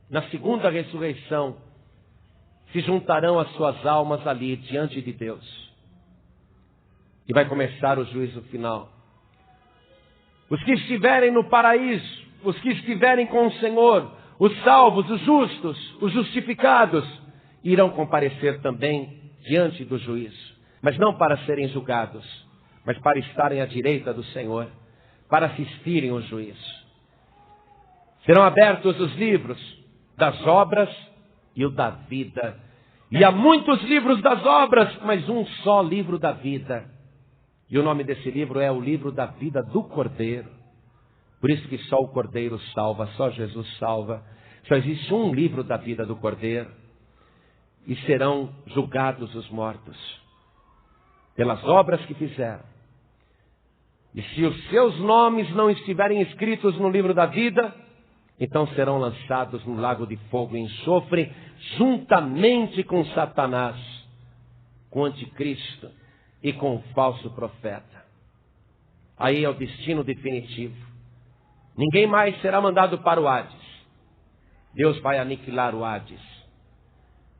Speaker 2: na segunda ressurreição, se juntarão as suas almas ali diante de Deus. E vai começar o juízo final. Os que estiverem no paraíso, os que estiverem com o Senhor, os salvos, os justos, os justificados, irão comparecer também diante do juízo. Mas não para serem julgados, mas para estarem à direita do Senhor, para assistirem ao juízo. Serão abertos os livros das obras e o da vida. E há muitos livros das obras, mas um só livro da vida. E o nome desse livro é o livro da vida do Cordeiro. Por isso que só o Cordeiro salva, só Jesus salva. Só existe um livro da vida do Cordeiro. E serão julgados os mortos pelas obras que fizeram. E se os seus nomes não estiverem escritos no livro da vida, então serão lançados no lago de fogo e enxofre, juntamente com Satanás, com o anticristo e com o falso profeta. Aí é o destino definitivo. Ninguém mais será mandado para o Hades. Deus vai aniquilar o Hades.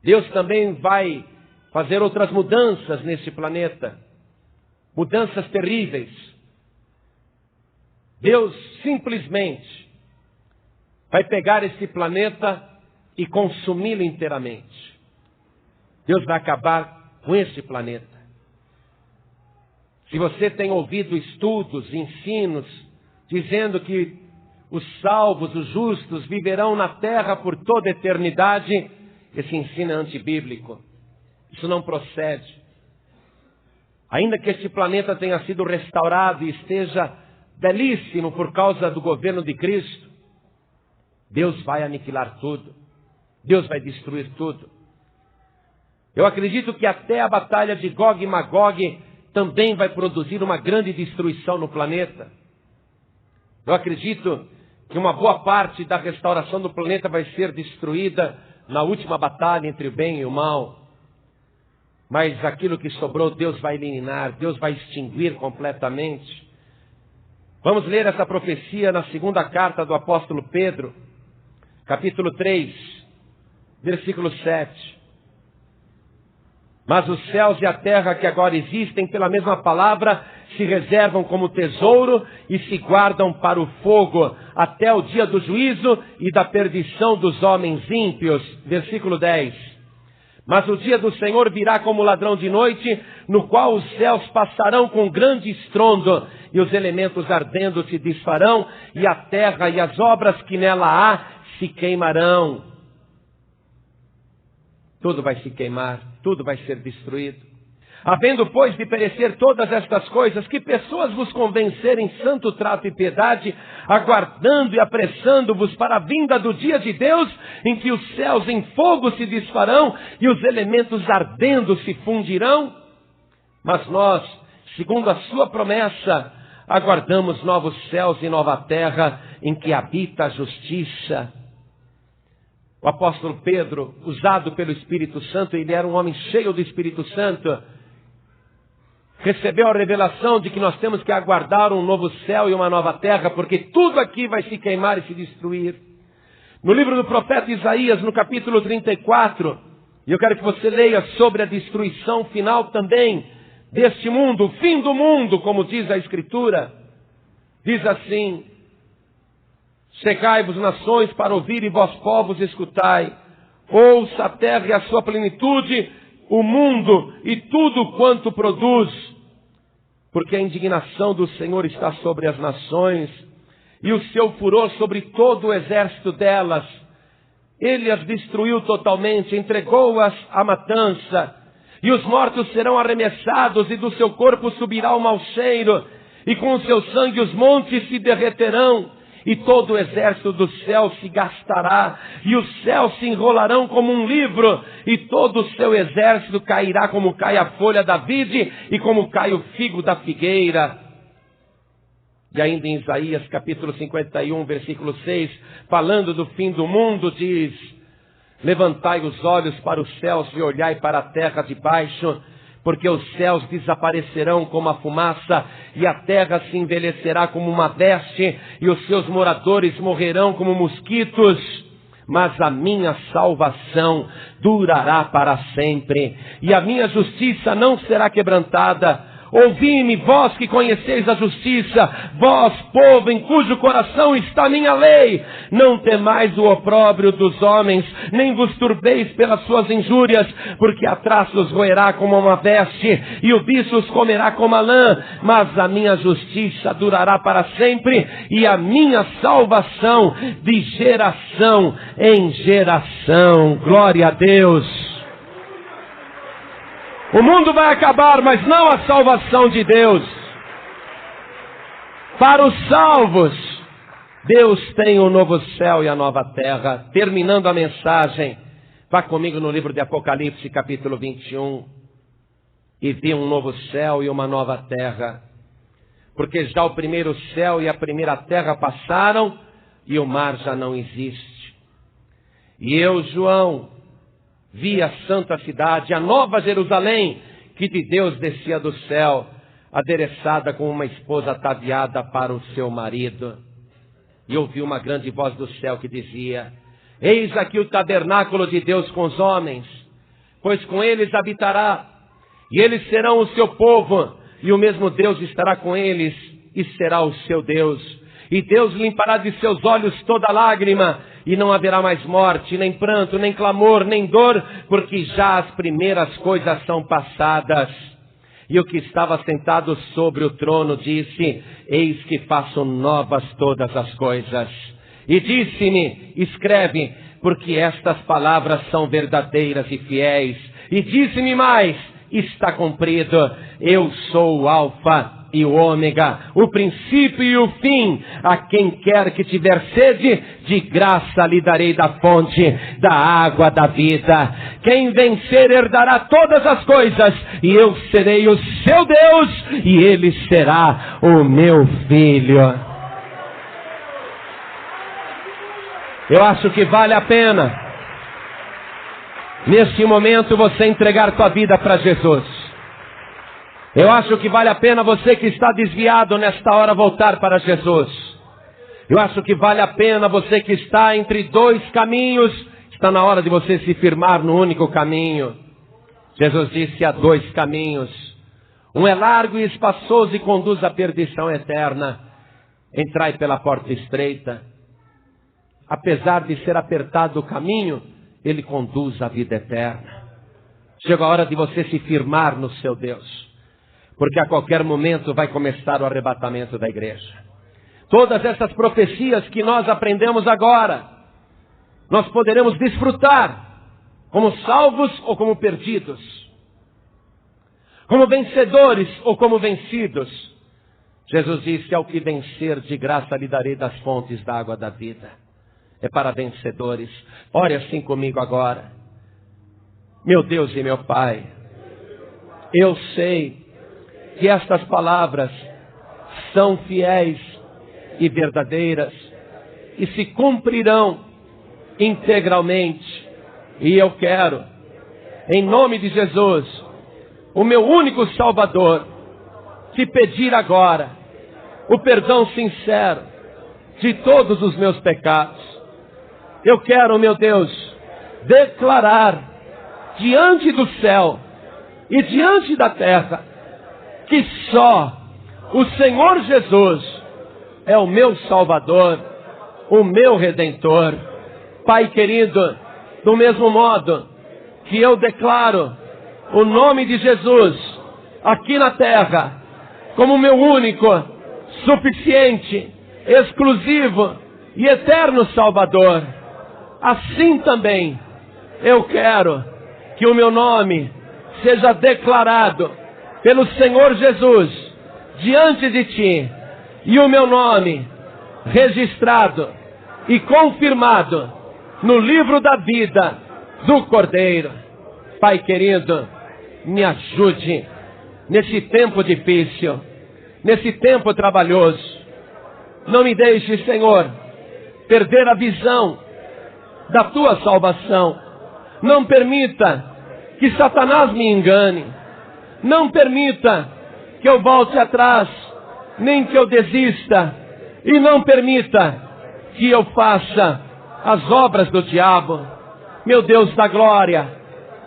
Speaker 2: Deus também vai fazer outras mudanças neste planeta. Mudanças terríveis. Deus simplesmente vai pegar esse planeta e consumi-lo inteiramente. Deus vai acabar com esse planeta. Se você tem ouvido estudos, ensinos, dizendo que os salvos, os justos, viverão na terra por toda a eternidade, esse ensino é antibíblico. Isso não procede. Ainda que este planeta tenha sido restaurado e esteja belíssimo por causa do governo de Cristo, Deus vai aniquilar tudo. Deus vai destruir tudo. Eu acredito que até a batalha de Gog e Magog também vai produzir uma grande destruição no planeta. Eu acredito que uma boa parte da restauração do planeta vai ser destruída na última batalha entre o bem e o mal. Mas aquilo que sobrou, Deus vai eliminar, Deus vai extinguir completamente. Vamos ler essa profecia na segunda carta do apóstolo Pedro, capítulo 3, versículo 7. Mas os céus e a terra que agora existem, pela mesma palavra, se reservam como tesouro e se guardam para o fogo, até o dia do juízo e da perdição dos homens ímpios. Versículo 10. Mas o dia do Senhor virá como ladrão de noite, no qual os céus passarão com grande estrondo, e os elementos ardendo se desfarão, e a terra e as obras que nela há se queimarão. Tudo vai se queimar, tudo vai ser destruído. Havendo, pois, de perecer todas estas coisas, que pessoas vos convencerem santo trato e piedade, aguardando e apressando-vos para a vinda do dia de Deus, em que os céus em fogo se desfarão e os elementos ardendo se fundirão? Mas nós, segundo a sua promessa, aguardamos novos céus e nova terra, em que habita a justiça. O apóstolo Pedro, usado pelo Espírito Santo, ele era um homem cheio do Espírito Santo, recebeu a revelação de que nós temos que aguardar um novo céu e uma nova terra, porque tudo aqui vai se queimar e se destruir. No livro do profeta Isaías, no capítulo 34, e eu quero que você leia sobre a destruição final também deste mundo, o fim do mundo, como diz a Escritura. Diz assim: chegai-vos nações para ouvir, e vós povos escutai. Ouça a terra e a sua plenitude, o mundo e tudo quanto produz. Porque a indignação do Senhor está sobre as nações, e o seu furor sobre todo o exército delas. Ele as destruiu totalmente, entregou-as à matança, e os mortos serão arremessados, e do seu corpo subirá o mau cheiro, e com o seu sangue os montes se derreterão, e todo o exército do céu se gastará, e os céus se enrolarão como um livro, e todo o seu exército cairá como cai a folha da vide, e como cai o figo da figueira. E ainda em Isaías capítulo 51, versículo 6, falando do fim do mundo, diz: levantai os olhos para os céus e olhai para a terra de baixo, porque os céus desaparecerão como a fumaça, e a terra se envelhecerá como uma veste, e os seus moradores morrerão como mosquitos. Mas a minha salvação durará para sempre, e a minha justiça não será quebrantada. Ouvi-me, vós que conheceis a justiça, vós, povo, em cujo coração está a minha lei. Não temais o opróbrio dos homens, nem vos turbeis pelas suas injúrias, porque a traça os roerá como uma veste, e o bicho os comerá como a lã. Mas a minha justiça durará para sempre, e a minha salvação de geração em geração. Glória a Deus. O mundo vai acabar, mas não a salvação de Deus. Para os salvos, Deus tem o novo céu e a nova terra. Terminando a mensagem, vá comigo no livro de Apocalipse, capítulo 21. E vi um novo céu e uma nova terra. Porque já o primeiro céu e a primeira terra passaram, e o mar já não existe. E eu, João, vi a santa cidade, a nova Jerusalém, que de Deus descia do céu, adereçada com uma esposa ataviada para o seu marido. E ouvi uma grande voz do céu que dizia: eis aqui o tabernáculo de Deus com os homens, pois com eles habitará, e eles serão o seu povo, e o mesmo Deus estará com eles, e será o seu Deus. E Deus limpará de seus olhos toda lágrima, e não haverá mais morte, nem pranto, nem clamor, nem dor, porque já as primeiras coisas são passadas. E o que estava sentado sobre o trono disse: eis que faço novas todas as coisas. E disse-me: escreve, porque estas palavras são verdadeiras e fiéis. E disse-me mais: está cumprido, eu sou o Alfa e o Ômega, o princípio e o fim. A quem quer que tiver sede, de graça lhe darei da fonte da água da vida. Quem vencer herdará todas as coisas, e eu serei o seu Deus, e ele será o meu filho. Eu acho que vale a pena, neste momento, você entregar tua vida para Jesus. Eu acho que vale a pena você que está desviado nesta hora voltar para Jesus. Eu acho que vale a pena você que está entre dois caminhos. Está na hora de você se firmar no único caminho. Jesus disse: há dois caminhos. Um é largo e espaçoso e conduz à perdição eterna. Entrai pela porta estreita. Apesar de ser apertado o caminho, ele conduz à vida eterna. Chega a hora de você se firmar no seu Deus, porque a qualquer momento vai começar o arrebatamento da igreja. Todas essas profecias que nós aprendemos agora, nós poderemos desfrutar como salvos ou como perdidos, como vencedores ou como vencidos. Jesus disse: ao que vencer, de graça lhe darei das fontes da água da vida. É para vencedores. Ore assim comigo agora. Meu Deus e meu Pai, eu sei que estas palavras são fiéis e verdadeiras e se cumprirão integralmente. E eu quero, em nome de Jesus, o meu único Salvador, te pedir agora o perdão sincero de todos os meus pecados. Eu quero, meu Deus, declarar diante do céu e diante da terra que só o Senhor Jesus é o meu Salvador, o meu Redentor. Pai querido, do mesmo modo que eu declaro o nome de Jesus aqui na terra como meu único, suficiente, exclusivo e eterno Salvador, assim também eu quero que o meu nome seja declarado pelo Senhor Jesus diante de ti, e o meu nome registrado e confirmado no livro da vida do Cordeiro. Pai querido, me ajude nesse tempo difícil, nesse tempo trabalhoso. Não me deixe, Senhor, perder a visão da tua salvação. Não permita que Satanás me engane. Não permita que eu volte atrás, nem que eu desista. E não permita que eu faça as obras do diabo. Meu Deus da glória,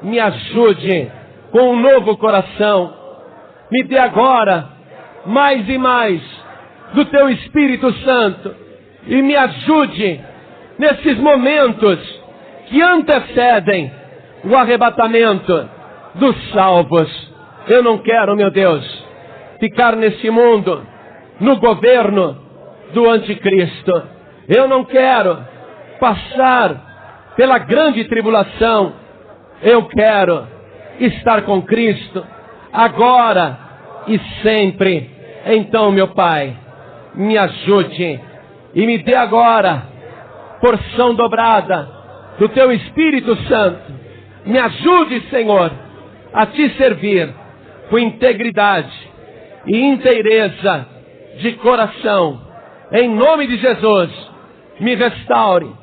Speaker 2: me ajude com um novo coração. Me dê agora mais e mais do teu Espírito Santo. E me ajude nesses momentos que antecedem o arrebatamento dos salvos. Eu não quero, meu Deus, ficar nesse mundo no governo do anticristo. Eu não quero passar pela grande tribulação. Eu quero estar com Cristo agora e sempre. Então, meu Pai, me ajude e me dê agora porção dobrada do teu Espírito Santo. Me ajude, Senhor, a te servir com integridade e inteireza de coração. Em nome de Jesus, me restaure,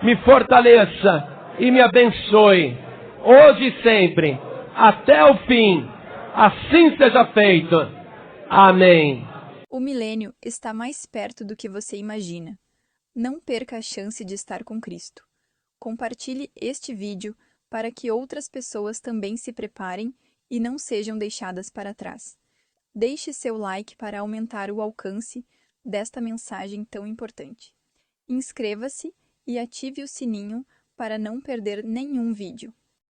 Speaker 2: me fortaleça e me abençoe, hoje e sempre, até o fim. Assim seja feito. Amém.
Speaker 1: O milênio está mais perto do que você imagina. Não perca a chance de estar com Cristo. Compartilhe este vídeo para que outras pessoas também se preparem e não sejam deixadas para trás. Deixe seu like para aumentar o alcance desta mensagem tão importante. Inscreva-se e ative o sininho para não perder nenhum vídeo.